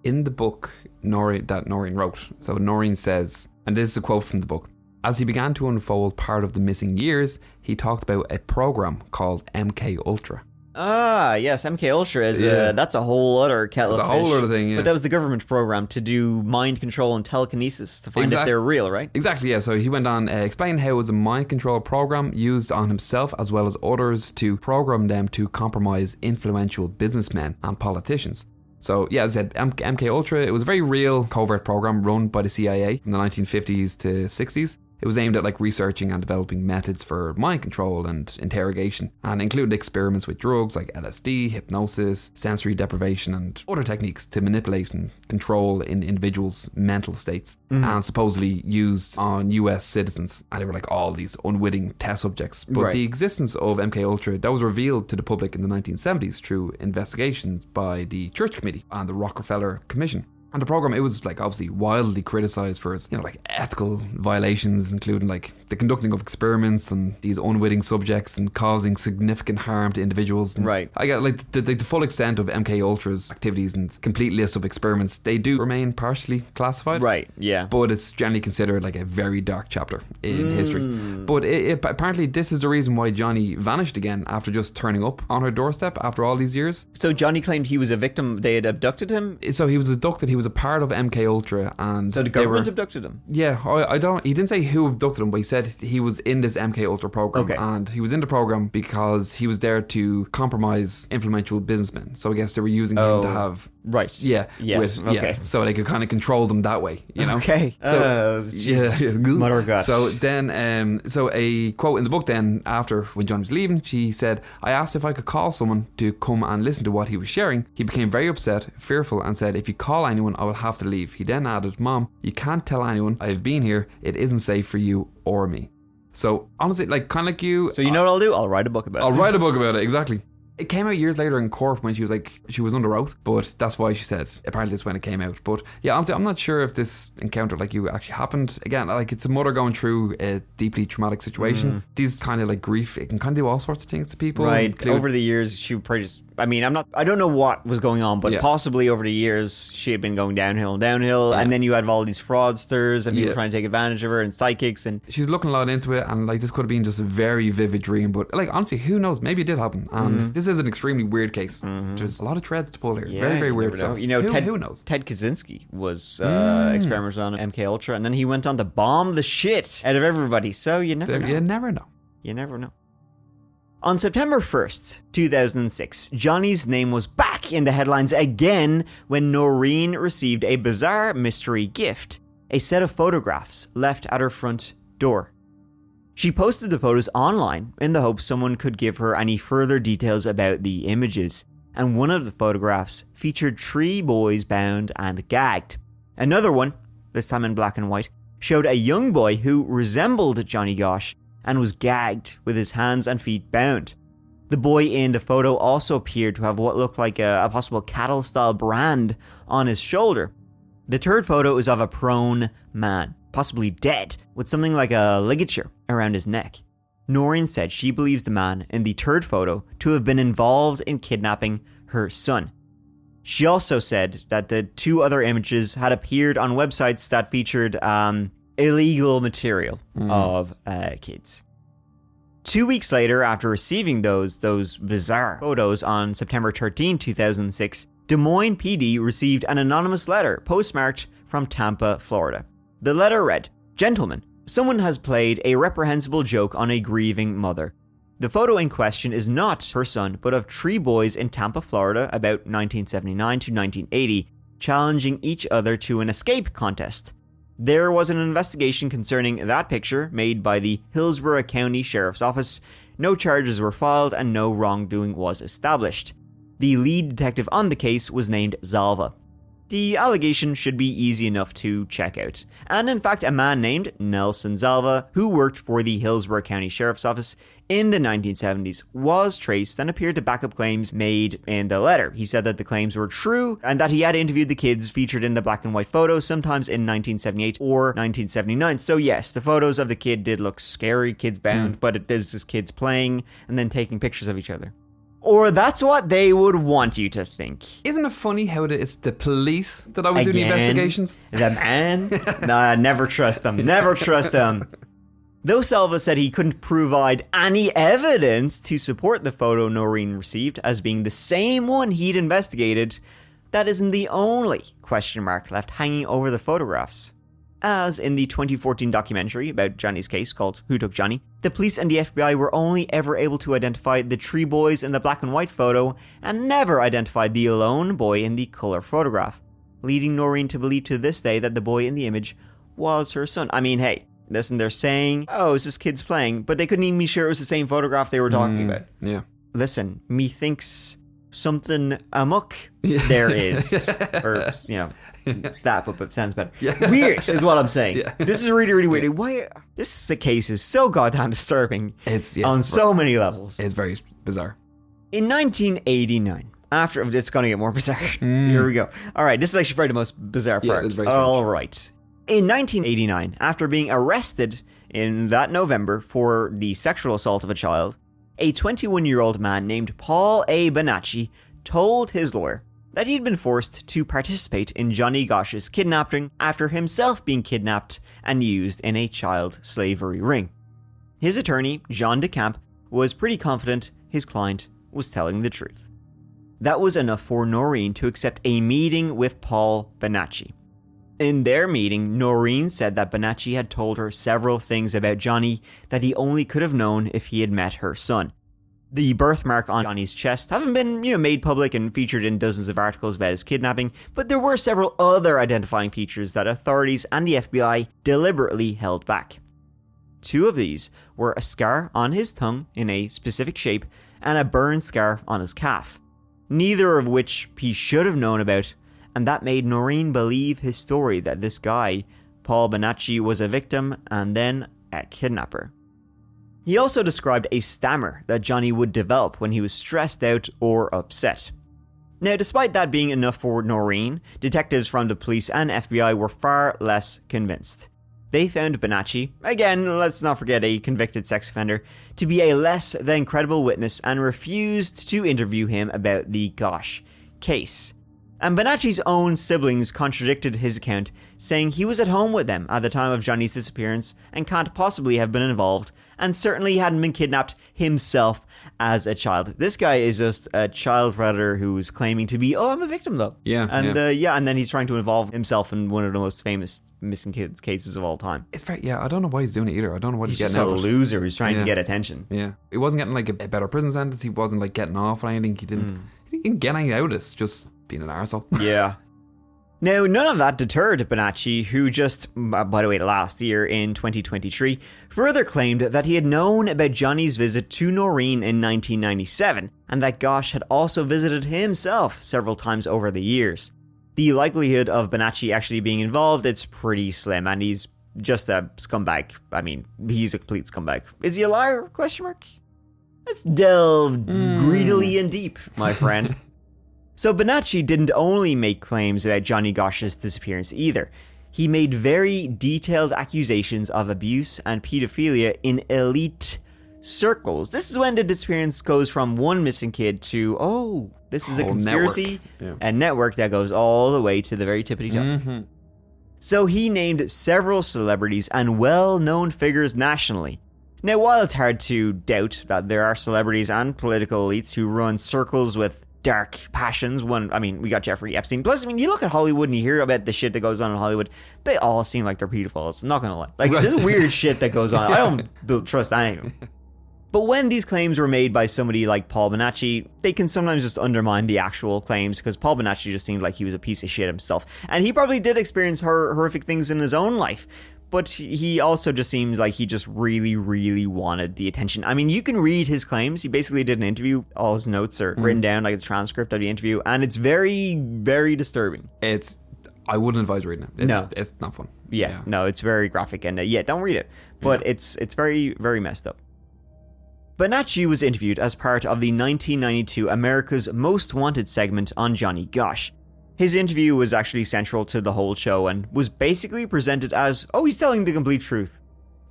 In the book that Norine wrote, so Norine says, and this is a quote from the book, as he began to unfold part of the missing years, he talked about a program called MK Ultra. Ah, yes, MK Ultra is that's a whole other kettle of fish. That's a whole other thing, yeah. But that was the government program to do mind control and telekinesis to find if they're real, right? Exactly, yeah. So he went on explaining how it was a mind control program used on himself as well as others to program them to compromise influential businessmen and politicians. So yeah, as I said, MK Ultra, it was a very real covert program run by the CIA from the 1950s to 60s. It was aimed at like researching and developing methods for mind control and interrogation, and included experiments with drugs like LSD, hypnosis, sensory deprivation, and other techniques to manipulate and control in individuals' mental states, and supposedly used on US citizens. And they were like all these unwitting test subjects. But the existence of MK Ultra, that was revealed to the public in the 1970s through investigations by the Church Committee and the Rockefeller Commission. And the program, it was like obviously wildly criticized for its, like ethical violations, including like the conducting of experiments and these unwitting subjects and causing significant harm to individuals. And right. I got like the full extent of MK Ultra's activities and complete list of experiments. They do remain partially classified. Right. Yeah. But it's generally considered like a very dark chapter in history. But apparently this is the reason why Johnny vanished again after just turning up on her doorstep after all these years. So Johnny claimed he was a victim. They had abducted him. So he was abducted. He was a part of MK Ultra, and so the government abducted him. Yeah, I don't. He didn't say who abducted him, but he said he was in this MK Ultra program, and he was in the program because he was there to compromise influential businessmen. So I guess they were using him to have so they could kind of control them that way, Okay. So Mother of God. So then, so a quote in the book. Then after when John was leaving, she said, "I asked if I could call someone to come and listen to what he was sharing. He became very upset, fearful, and said, 'If you call anyone, I will have to leave.' He then added, 'Mom, you can't tell anyone I have been here. It isn't safe for you or me.'" So honestly, like kind of like you. So you know what I'll do? I'll write a book about it. I'll write a book about it. Exactly. It came out years later in court when she was under oath, but that's why she said apparently that's when it came out. But yeah, honestly, I'm not sure if this encounter like you actually happened. Again, like it's a mother going through a deeply traumatic situation. These kind of like grief, it can kind of do all sorts of things to people. Right. Over the years, she probably just, I don't know what was going on, but possibly over the years, she had been going downhill, and then you had all these fraudsters and people trying to take advantage of her and psychics, and she's looking a lot into it, and like this could have been just a very vivid dream, but like honestly, who knows? Maybe it did happen, and this is an extremely weird case. There's a lot of threads to pull here. Very, very weird. So who knows? Ted Kaczynski was experimenting on MK Ultra, and then he went on to bomb the shit out of everybody. So you never know. You never know. On September 1st, 2006, Johnny's name was back in the headlines again when Norine received a bizarre mystery gift, a set of photographs left at her front door. She posted the photos online in the hope someone could give her any further details about the images, and one of the photographs featured 3 boys bound and gagged. Another one, this time in black and white, showed a young boy who resembled Johnny Gosh and was gagged with his hands and feet bound. The boy in the photo also appeared to have what looked like a possible cattle-style brand on his shoulder. The third photo is of a prone man, possibly dead, with something like a ligature around his neck. Norine said she believes the man in the third photo to have been involved in kidnapping her son. She also said that the 2 other images had appeared on websites that featured illegal material of kids. 2 weeks later, after receiving those bizarre photos on September 13, 2006, Des Moines PD received an anonymous letter postmarked from Tampa, Florida. The letter read, "Gentlemen, someone has played a reprehensible joke on a grieving mother. The photo in question is not her son, but of 3 boys in Tampa, Florida, about 1979 to 1980, challenging each other to an escape contest. There was an investigation concerning that picture made by the Hillsborough County Sheriff's Office. No charges were filed and no wrongdoing was established. The lead detective on the case was named Zalva. The allegation should be easy enough to check out. And in fact, a man named Nelson Zalva, who worked for the Hillsborough County Sheriff's Office in the 1970s, was traced and appeared to back up claims made in the letter. He said that the claims were true and that he had interviewed the kids featured in the black and white photos sometimes in 1978 or 1979. So yes, the photos of the kid did look scary, kids bound, but it was just kids playing and then taking pictures of each other. Or that's what they would want you to think. Isn't it funny how it's the police that always do the investigations? The man? Nah, never trust them. Never trust them. Though Salva said he couldn't provide any evidence to support the photo Norine received as being the same one he'd investigated, that isn't the only question mark left hanging over the photographs. As in the 2014 documentary about Johnny's case called Who Took Johnny, the police and the FBI were only ever able to identify the 3 boys in the black and white photo and never identified the lone boy in the color photograph, leading Norine to believe to this day that the boy in the image was her son. I mean, hey, listen, they're saying, oh, it's just kids playing, but they couldn't even be sure it was the same photograph they were talking about. Yeah. Listen, methinks something amok there is. Or, you know, that, but it sounds better. Yeah. Weird is what I'm saying. Yeah. This is really, really weird. Why? This case is so goddamn disturbing. It's on so many levels. It's very bizarre. In 1989, after it's going to get more bizarre. Here we go. All right, this is actually probably the most bizarre part. Yeah, it's very all right. In 1989, after being arrested in that November for the sexual assault of a child, a 21-year-old man named Paul A. Bonacci told his lawyer that he'd been forced to participate in Johnny Gosch's kidnapping after himself being kidnapped and used in a child slavery ring. His attorney, Jean DeCamp, was pretty confident his client was telling the truth. That was enough for Norine to accept a meeting with Paul Bonacci. In their meeting, Norine said that Bonacci had told her several things about Johnny that he only could have known if he had met her son. The birthmark on Johnny's chest haven't been, made public and featured in dozens of articles about his kidnapping, but there were several other identifying features that authorities and the FBI deliberately held back. 2 of these were a scar on his tongue in a specific shape and a burn scar on his calf, neither of which he should have known about, and that made Norine believe his story that this guy, Paul Bonacci, was a victim and then a kidnapper. He also described a stammer that Johnny would develop when he was stressed out or upset. Now, despite that being enough for Norine, detectives from the police and FBI were far less convinced. They found Bonacci, again, let's not forget a convicted sex offender, to be a less than credible witness and refused to interview him about the Gosch case. And Bonacci's own siblings contradicted his account, saying he was at home with them at the time of Johnny's disappearance and can't possibly have been involved, and certainly hadn't been kidnapped himself as a child. This guy is just a child predator who is claiming to be, I'm a victim though. Yeah. And then he's trying to involve himself in one of the most famous missing kids cases of all time. It's very, I don't know why he's doing it either. I don't know what he's getting out of. He's just a loser who's trying to get attention. Yeah. He wasn't getting like a better prison sentence. He wasn't like getting off or anything. He didn't get anything out of this, just being an arsehole. Yeah. Now, none of that deterred Bonacci, who just, by the way, last year in 2023, further claimed that he had known about Johnny's visit to Norine in 1997, and that Gosch had also visited himself several times over the years. The likelihood of Bonacci actually being involved, it's pretty slim, and he's just a scumbag. I mean, he's a complete scumbag. Is he a liar? Question mark? Let's delve greedily and deep, my friend. So Bonacci didn't only make claims about Johnny Gosch's disappearance either. He made very detailed accusations of abuse and pedophilia in elite circles. This is when the disappearance goes from one missing kid to, oh, this is a Whole conspiracy, network. a network that goes all the way to the very tippity top. Mm-hmm. So he named several celebrities and well-known figures nationally. Now, while it's hard to doubt that there are celebrities and political elites who run circles with dark passions, we got Jeffrey Epstein. Plus, you look at Hollywood and you hear about the shit that goes on in Hollywood, they all seem like they're pedophiles. I'm not gonna lie. Like, there's weird shit that goes on. I don't trust any of them. But when these claims were made by somebody like Paul Bonacci, they can sometimes just undermine the actual claims, because Paul Bonacci just seemed like he was a piece of shit himself. And he probably did experience horrific things in his own life. But he also just seems like he just really, really wanted the attention. I mean, you can read his claims. He basically did an interview. All his notes are written down, like the transcript of the interview. And it's very, very disturbing. I wouldn't advise reading it. It's not fun. Yeah, no, it's very graphic. And don't read it. But it's very, very messed up. Bonacci was interviewed as part of the 1992 America's Most Wanted segment on Johnny Gosh. His interview was actually central to the whole show and was basically presented as, oh, he's telling the complete truth.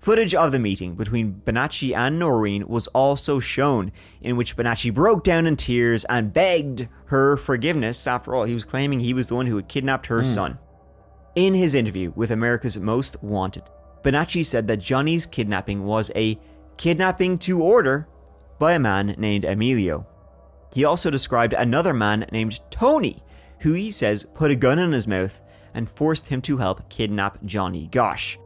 Footage of the meeting between Bonacci and Norine was also shown, in which Bonacci broke down in tears and begged her forgiveness. After all, he was claiming he was the one who had kidnapped her son. In his interview with America's Most Wanted, Bonacci said that Johnny's kidnapping was a kidnapping to order by a man named Emilio. He also described another man named Tony, who he says put a gun in his mouth and forced him to help kidnap Johnny Gosh.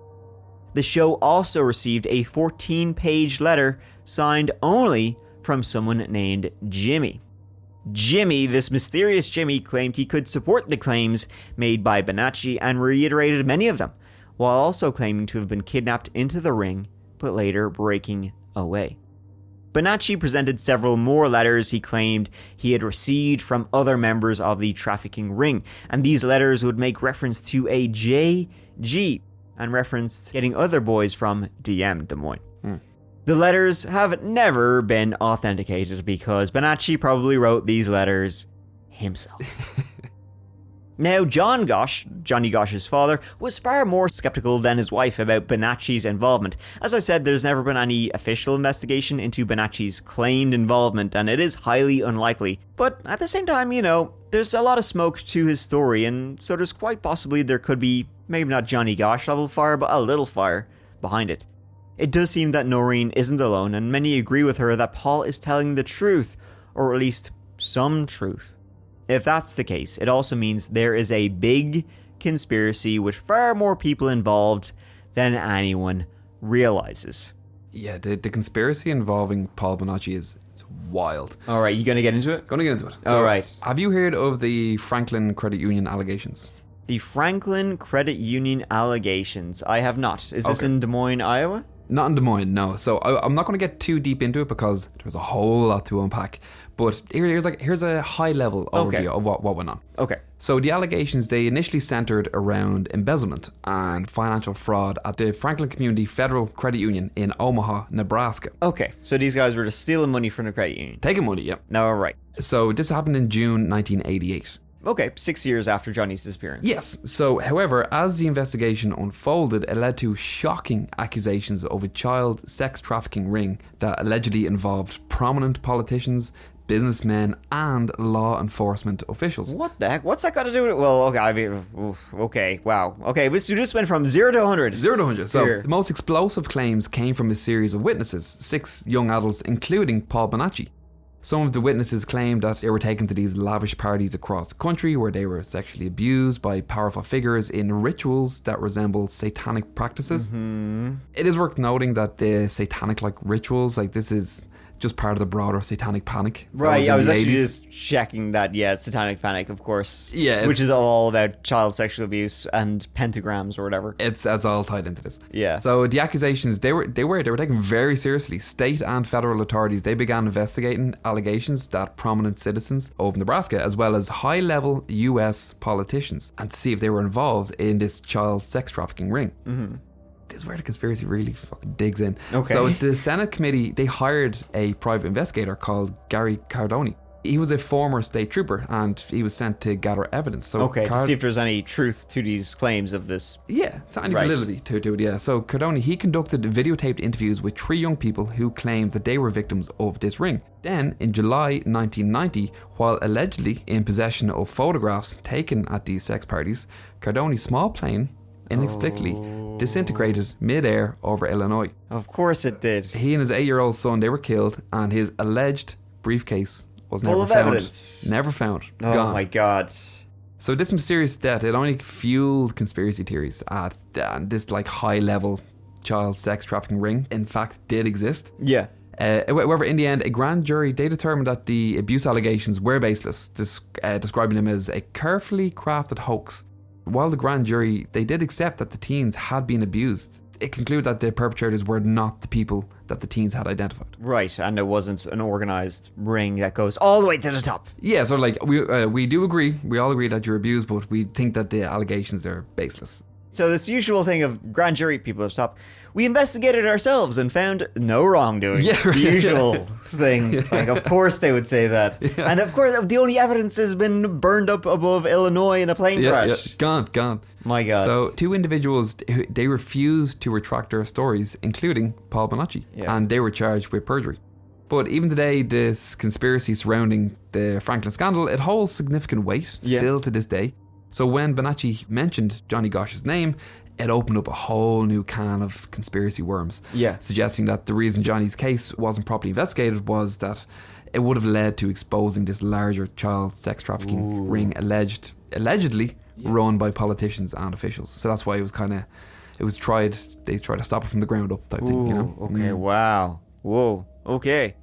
The show also received a 14-page letter signed only from someone named Jimmy. Jimmy, this mysterious Jimmy, claimed he could support the claims made by Bonacci and reiterated many of them, while also claiming to have been kidnapped into the ring, but later breaking away. Bonacci presented several more letters he claimed he had received from other members of the trafficking ring, and these letters would make reference to a JG and referenced getting other boys from DM Des Moines. The letters have never been authenticated because Bonacci probably wrote these letters himself. Now, John Gosch, Johnny Gosh's father, was far more skeptical than his wife about Bonacci's involvement. As I said, there's never been any official investigation into Bonacci's claimed involvement, and it is highly unlikely. But at the same time, there's a lot of smoke to his story, and so there's quite possibly there could be, maybe not Johnny Gosh level fire, but a little fire behind it. It does seem that Norine isn't alone, and many agree with her that Paul is telling the truth, or at least some truth. If that's the case, it also means there is a big conspiracy with far more people involved than anyone realizes. Yeah, the conspiracy involving Paul Bonacci is wild. All right, you going to get into it? Going to get into it. All right. Have you heard of the Franklin Credit Union allegations? The Franklin Credit Union allegations. I have not. Is this in Des Moines, Iowa? Not in Des Moines, no. So I'm not going to get too deep into it because there's a whole lot to unpack. But here's a high-level overview of what went on. Okay. So the allegations, they initially centered around embezzlement and financial fraud at the Franklin Community Federal Credit Union in Omaha, Nebraska. Okay, so these guys were just stealing money from the credit union. Taking money, yep. No, all right. So this happened in June 1988. Okay, 6 years after Johnny's disappearance. Yes. So, however, as the investigation unfolded, it led to shocking accusations of a child sex trafficking ring that allegedly involved prominent politicians, businessmen, and law enforcement officials. What the heck? What's that got to do with it? Well, okay, wow. Okay, we just went from 0 to 100. 0 to 100. So, the most explosive claims came from a series of witnesses, 6 young adults, including Paul Bonacci. Some of the witnesses claimed that they were taken to these lavish parties across the country where they were sexually abused by powerful figures in rituals that resemble satanic practices. Mm-hmm. It is worth noting that the satanic-like rituals, this is just part of the broader satanic panic. Right, I was actually just checking that, satanic panic, of course. Yeah. Which is all about child sexual abuse and pentagrams or whatever. It's all tied into this. Yeah. So the accusations, they were taken very seriously. State and federal authorities, they began investigating allegations that prominent citizens of Nebraska, as well as high-level US politicians, and to see if they were involved in this child sex trafficking ring. Mm-hmm. This is where the conspiracy really fucking digs in. Okay. So the Senate committee, they hired a private investigator called Gary Cardoni. He was a former state trooper, and he was sent to gather evidence. So Okay, to see if there's any truth to these claims of this. Yeah, it's any Right. validity to it, yeah. So Cardone, he conducted videotaped interviews with 3 young people who claimed that they were victims of this ring. Then, in July 1990, while allegedly in possession of photographs taken at these sex parties, Cardone's small plane inexplicably disintegrated mid-air over Illinois. Of course it did. He and his 8-year-old son, they were killed, and his alleged briefcase was Full never of found. evidence. Never found. Oh Gone. my god. So this mysterious death, it only fueled conspiracy theories at this like high-level child sex trafficking ring, in fact, did exist. Yeah. However, in the end, a grand jury, they determined that the abuse allegations were baseless, describing them as a carefully crafted hoax. While the grand jury, they did accept that the teens had been abused, it concluded that the perpetrators were not the people that the teens had identified. Right, and it wasn't an organized ring that goes all the way to the top. Yeah, so like, we do agree, we all agree that you're abused, but we think that the allegations are baseless. So this usual thing of grand jury people at the top, we investigated ourselves and found no wrongdoing. Yeah, right. The usual thing. Like, of course they would say that. Yeah. And of course, the only evidence has been burned up above Illinois in a plane crash. Yeah, gone. My God. So 2 individuals, they refused to retract their stories, including Paul Bonacci, and they were charged with perjury. But even today, this conspiracy surrounding the Franklin scandal, it holds significant weight still to this day. So when Bonacci mentioned Johnny Gosh's name, it opened up a whole new can of conspiracy worms, suggesting that the reason Johnny's case wasn't properly investigated was that it would have led to exposing this larger child sex trafficking ring allegedly run by politicians and officials. So that's why it was they tried to stop it from the ground up type thing, you know? Okay, wow. Whoa, okay.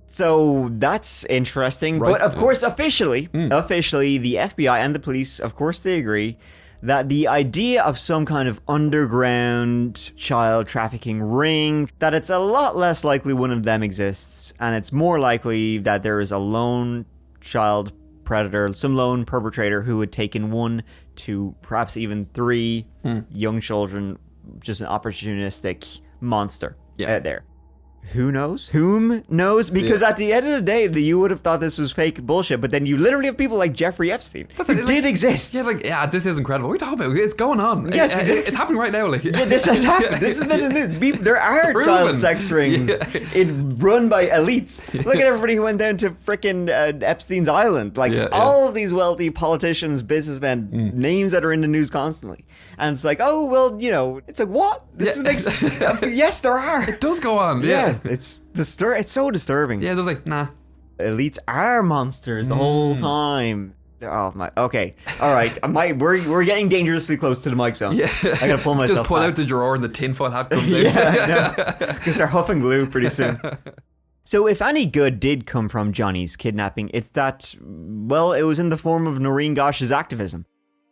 So that's interesting. Right. But of course, officially, the FBI and the police, of course, they agree that the idea of some kind of underground child trafficking ring, that it's a lot less likely one of them exists, and it's more likely that there is a lone child predator, some lone perpetrator who had taken 1 to perhaps even 3 young children, just an opportunistic monster out there. Who knows? Whom knows? Because at the end of the day, you would have thought this was fake bullshit, but then you literally have people like Jeffrey Epstein who did exist. Yeah, this is incredible. What are you talking about? It's going on. Yes, it's happening right now. Like, yeah, this has happened. This has been in the news. There are Proven. child sex rings run by elites. Look at everybody who went down to frickin' Epstein's Island. Like, all of these wealthy politicians, businessmen, names that are in the news constantly. And it's like, oh, well, you know, it's like, what? Yes, there are. It does go on. Yeah. It's so disturbing. Yeah, there's like, nah. Elites are monsters the whole time. Oh my. Okay. All right. We're getting dangerously close to the mic zone. Yeah. I gotta pull myself. Just pull back. out the drawer and the tinfoil hat comes out. Because they're huffing glue pretty soon. So if any good did come from Johnny's kidnapping, it's that, well, it was in the form of Norine Gosh's activism.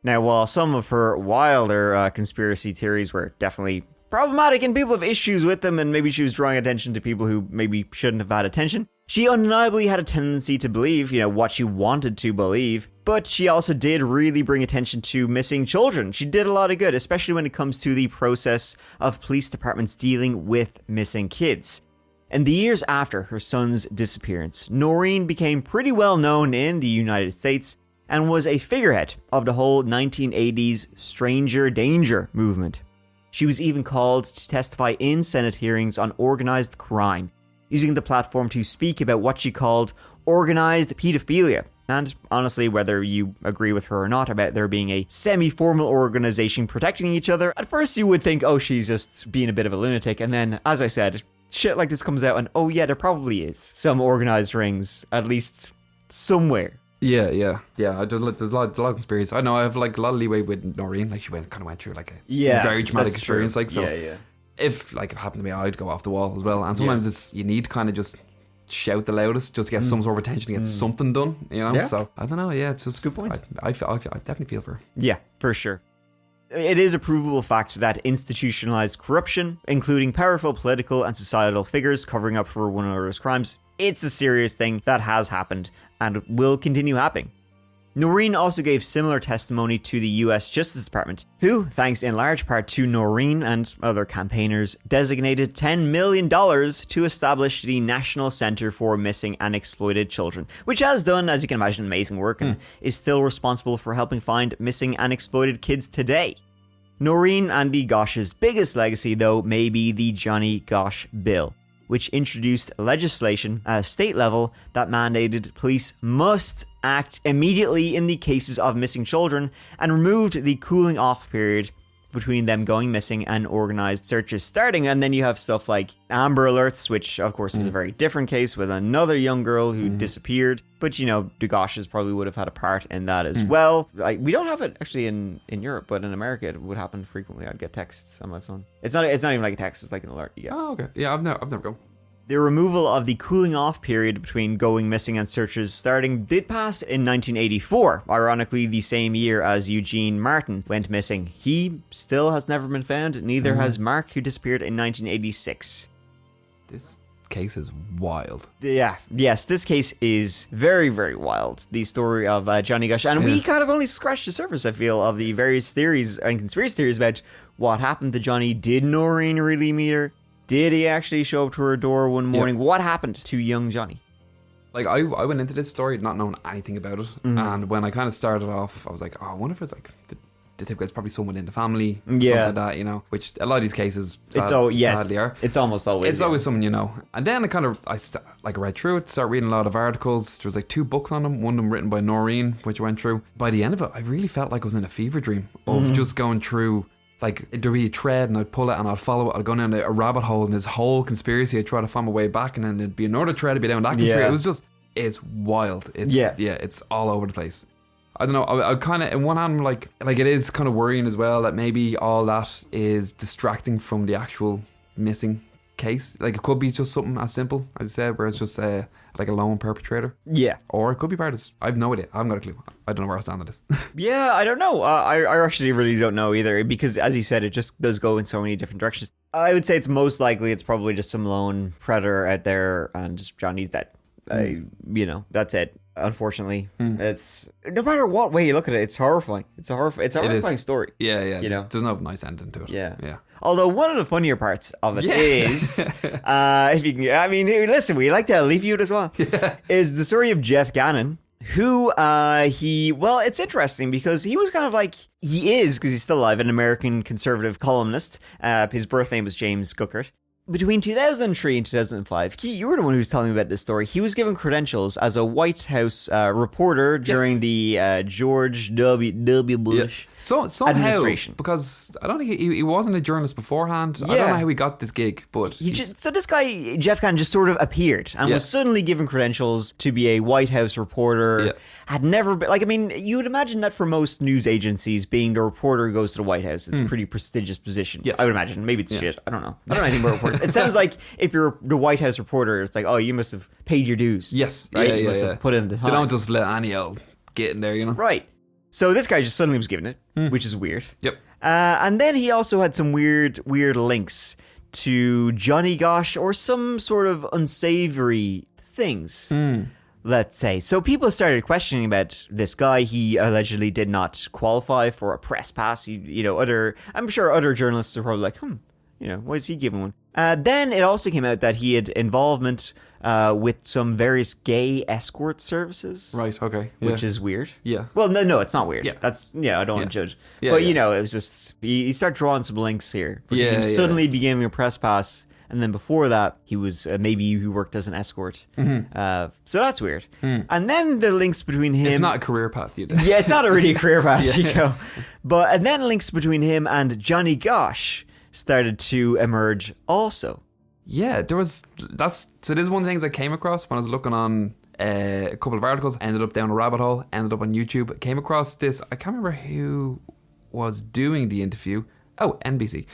Now, while some of her wilder conspiracy theories were definitely problematic and people have issues with them, and maybe she was drawing attention to people who maybe shouldn't have had attention, she undeniably had a tendency to believe, what she wanted to believe. But she also did really bring attention to missing children. She did a lot of good, especially when it comes to the process of police departments dealing with missing kids. In the years after her son's disappearance, Norine became pretty well known in the United States and was a figurehead of the whole 1980s stranger danger movement. She was even called to testify in Senate hearings on organized crime, using the platform to speak about what she called organized pedophilia. And honestly, whether you agree with her or not about there being a semi-formal organization protecting each other, at first you would think, oh, she's just being a bit of a lunatic. And then, as I said, shit like this comes out and, oh yeah, there probably is some organized rings, at least somewhere. Yeah. There's a lot of conspiracy. I know I have like a lot of leeway with Norine. Like, she went through like a very traumatic experience. Like, so if like it happened to me, I'd go off the wall as well. And sometimes you need to kind of just shout the loudest just to get some sort of attention to get something done. Yeah. So I don't know. Yeah, it's just good point. I definitely feel for her. Yeah, for sure. It is a provable fact that institutionalized corruption, including powerful political and societal figures covering up for one another's crimes, it's a serious thing that has happened and will continue happening. Norine also gave similar testimony to the US Justice Department, who, thanks in large part to Norine and other campaigners, designated $10 million to establish the National Center for Missing and Exploited Children, which has done, as you can imagine, amazing work and is still responsible for helping find missing and exploited kids today. Norine and the Gosh's biggest legacy, though, may be the Johnny Gosh Bill, which introduced legislation at a state level that mandated police must act immediately in the cases of missing children and removed the cooling off period between them going missing and organized searches starting. And then you have stuff like Amber Alerts, which of course is a very different case with another young girl who disappeared. But the Goshes probably would have had a part in that as well. We don't have it actually in Europe, but in America it would happen frequently. I'd get texts on my phone. It's not even like a text, it's like an alert you get. Oh, okay. Yeah, I've never gone. The removal of the cooling off period between going missing and searches starting did pass in 1984, ironically the same year as Eugene Martin went missing. He still has never been found, neither has Mark, who disappeared in 1986. This case is wild. Yes, this case is very, very wild. The story of Johnny Gosh. And we kind of only scratched the surface, I feel, of the various theories and conspiracy theories about what happened to Johnny. Did Norine really meet her? Did he actually show up to her door one morning? What happened to young Johnny? Like, I went into this story not knowing anything about it. And when I kind of started off, I was like, I wonder if it's like the typical, it's probably someone in the family. Something like that, which a lot of these cases sadly are. It's almost always. It's always someone, And then I read through it, started reading a lot of articles. There was like 2 books on them, one of them written by Norine, which I went through. By the end of it, I really felt like I was in a fever dream of just going through. Like, there'd be a thread and I'd pull it and I'd follow it. I'd go down a rabbit hole and this whole conspiracy. I'd try to find my way back and then there'd be another thread. I'd be down that conspiracy. It's wild. It's all over the place. I don't know. I kind of, in one hand, like it is kind of worrying as well that maybe all that is distracting from the actual missing case. Like, it could be just something as simple as I said, where it's just like a lone perpetrator. Yeah. Or it could be part of this. I have no idea. I haven't got a clue. I don't know where I stand on this. Yeah, I don't know. I actually really don't know either, because as you said, it just does go in so many different directions. I would say it's most likely it's probably just some lone predator out there and just Johnny's dead. That's it. Unfortunately, it's no matter what way you look at it, it's horrifying. It's a horrifying story. Yeah. There's no nice ending to it. Yeah. Although one of the funnier parts of it is, if you can, listen, we like to leave you as well. Is the story of Jeff Ganon, who it's interesting because he was kind of like, he is, because he's still alive, an American conservative columnist. His birth name was James Guckert. Between 2003 and 2005, you were the one who was telling me about this story. He was given credentials as a White House reporter during the George W. Bush administration. Because I don't think he wasn't a journalist beforehand. I don't know how he got this gig, but so this guy Jeff Ganon just sort of appeared and was suddenly given credentials to be a White House reporter. Yeah. Had never been, you would imagine that for most news agencies, being the reporter who goes to the White House, it's a pretty prestigious position. Yes. I would imagine. Maybe it's shit. I don't know. I don't know anything about reporters. It sounds like if you're the White House reporter, it's like, oh, you must have paid your dues. Yes. Right? You must have put in the time. They don't just let any old get in there, Right. So this guy just suddenly was given it, which is weird. Yep. And then he also had some weird links to Johnny Gosh or some sort of unsavory things. Let's say. So people started questioning about this guy. He allegedly did not qualify for a press pass. I'm sure other journalists are probably like, why is he given one? Then it also came out that he had involvement with some various gay escort services. Right, okay. Which is weird. Yeah. Well, no, it's not weird. Yeah. That's, I don't want to judge. Yeah, but, it was just, you start drawing some links here. He suddenly became a press pass. And then before that, he was maybe he worked as an escort. So that's weird. And then the links between him... It's not a career path, you did. Yeah, it's not a really career path, and then links between him and Johnny Gosh started to emerge also. Yeah, this is one of the things I came across when I was looking on a couple of articles. Ended up down a rabbit hole, ended up on YouTube. Came across this, I can't remember who was doing the interview. Oh, NBC.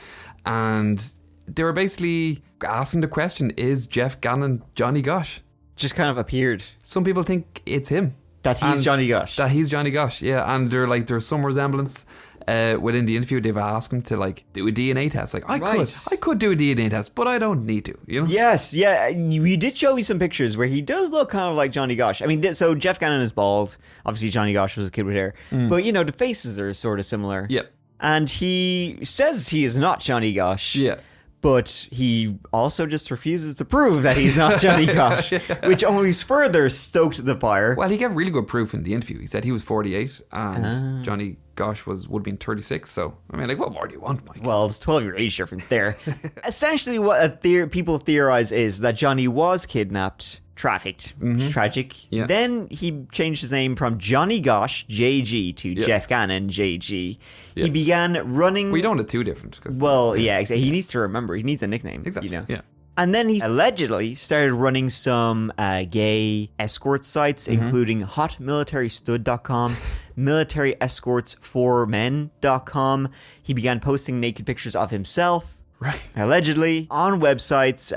And... they were basically asking the question, is Jeff Ganon Johnny Gosh? Just kind of appeared. Some people think it's him. That he's Johnny Gosh. That he's Johnny Gosh, yeah. And they're like, there's some resemblance. within the interview, they've asked him to like do a DNA test. Like I could do a DNA test, but I don't need to. You know? Yes, yeah. You did show me some pictures where he does look kind of like Johnny Gosh. I mean, so Jeff Ganon is bald. Obviously, Johnny Gosh was a kid with hair, but you know the faces are sort of similar. Yep. And he says he is not Johnny Gosh. Yeah. But he also just refuses to prove that he's not Johnny Gosh, which only further stoked the fire. Well, he gave really good proof in the interview. He said he was 48 and Johnny Gosh would have been 36. So, I mean, like, what more do you want, Mike? Well, it's 12-year age difference there. Essentially, what people theorize is that Johnny was kidnapped, trafficked, which is tragic. Yeah. Then he changed his name from Johnny Gosh, JG, to Jeff Ganon, JG. Yeah. He began running... We don't have two different. Well, yeah, exactly. He needs to remember. He needs a nickname. Exactly, You know? yeah. And then he allegedly started running some gay escort sites, including hotmilitarystood.com, militaryescortsformen.com. He began posting naked pictures of himself. Right. Allegedly. On websites,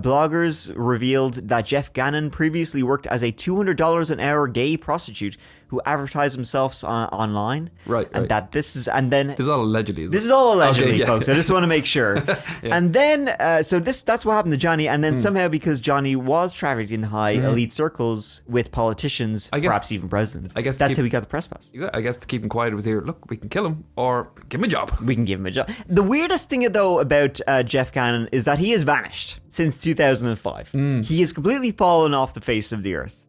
bloggers revealed that Jeff Ganon previously worked as a $200 an hour gay prostitute who advertised themselves online. Right. And that this is, and then... This is all allegedly, isn't This it? is all allegedly, Okay, yeah. folks. I just want to make sure. Yeah. And then, so that's what happened to Johnny. And then somehow, because Johnny was trafficked in high elite circles with politicians, I guess- perhaps even presidents, I guess that's how he got the press pass. I guess to keep him quiet, it was here, look, we can kill him or give him a job. We can give him a job. The weirdest thing, though, about Jeff Ganon is that he has vanished since 2005. He has completely fallen off the face of the earth.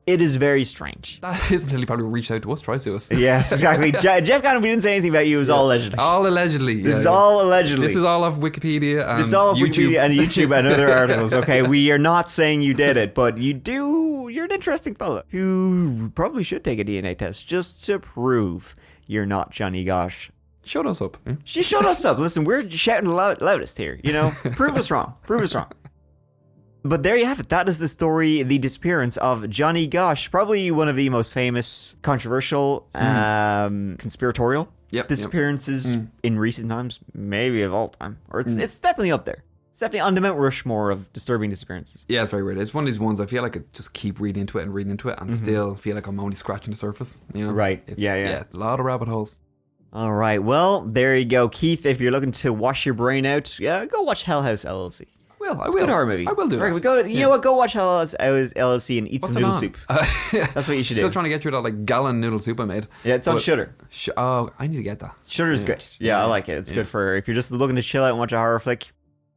It is very strange. That is until he probably reached out to us, tries to us. Yes, exactly. Jeff Ganon, we didn't say anything about you. It was all allegedly. All allegedly. This is all allegedly. This is all off Wikipedia and This is all of YouTube. Wikipedia and YouTube and other articles, okay? We are not saying you did it, but you're an interesting fellow who probably should take a DNA test just to prove you're not Johnny Gosh. Shut us up. Yeah? She showed us up. Listen, we're shouting the loudest here, you know? Prove us wrong. Prove us wrong. But there you have it. That is the story, the disappearance of Johnny Gosh. Probably one of the most famous, controversial, conspiratorial disappearances in recent times, maybe of all time. Or it's definitely up there. It's definitely on the Mount Rushmore of disturbing disappearances. Yeah, it's very weird. It's one of these ones I feel like I just keep reading into it and still feel like I'm only scratching the surface. You know? Right. It's, Yeah. it's a lot of rabbit holes. All right. Well, there you go. Keith, if you're looking to wash your brain out, go watch Hell House LLC. Well, I It's will. a good horror movie. I will do Right, that. you know what? Go watch Hell House LLC and eat What's some it noodle on? soup. That's what you should Still do. trying to get through that like gallon noodle soup I made. Yeah, it's on But- Shudder. Oh, I need to get that. Shudder's good. Yeah, I like it. It's good for if you're just looking to chill out and watch a horror flick.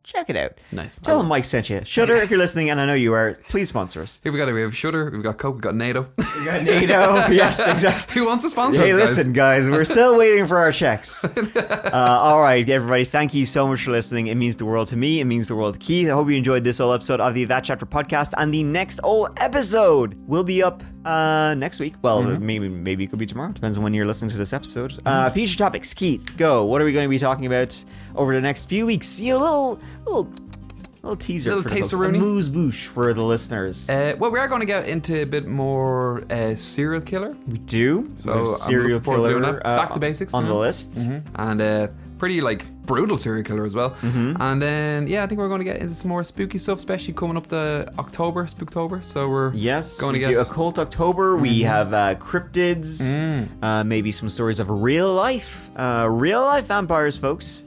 Check it out. Nice. Tell them Mike sent you. Shudder, if you're listening, and I know you are, please sponsor us. Here we have Shudder, we've got Coke, we've got NATO. We got NATO. Yes, exactly. Who wants to sponsor Hey, us, guys? listen, guys, we're still waiting for our checks. All right, everybody, thank you so much for listening. It means the world to me. It means the world to Keith. I hope you enjoyed this whole episode of the That Chapter podcast, and the next whole episode will be up next week. Well, maybe it could be tomorrow. Depends on when you're listening to this episode. Future topics, Keith, go. What are we going to be talking about over the next few weeks? You know, little teaser, Little for taste the of folks. Rooney. A moose-boosh for the listeners. Well, we are going to get into a bit more serial killer. We do. So We have I'm serial looking forward to doing killer that. Back to basics on now. the list. And pretty like brutal serial killer as well. And then I think we're going to get into some more spooky stuff, especially coming up the Spooktober. So we're Yes, going we to do get Occult October. We have cryptids, maybe some stories of real life vampires, folks.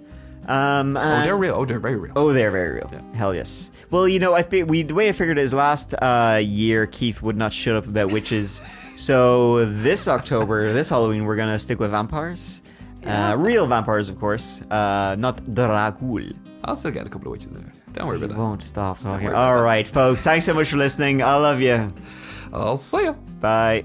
they're real. Oh, they're very real. Oh, they're very real. Yeah. Hell yes. Well, you know, the way I figured it is last year, Keith would not shut up about witches. So this October, this Halloween, we're gonna stick with vampires. Real vampires, of course. Not Dracul. I'll still get a couple of witches there. Don't worry about that. Won't stop talking. worry about All right, folks. Thanks so much for listening. I love you. I'll see ya. Bye.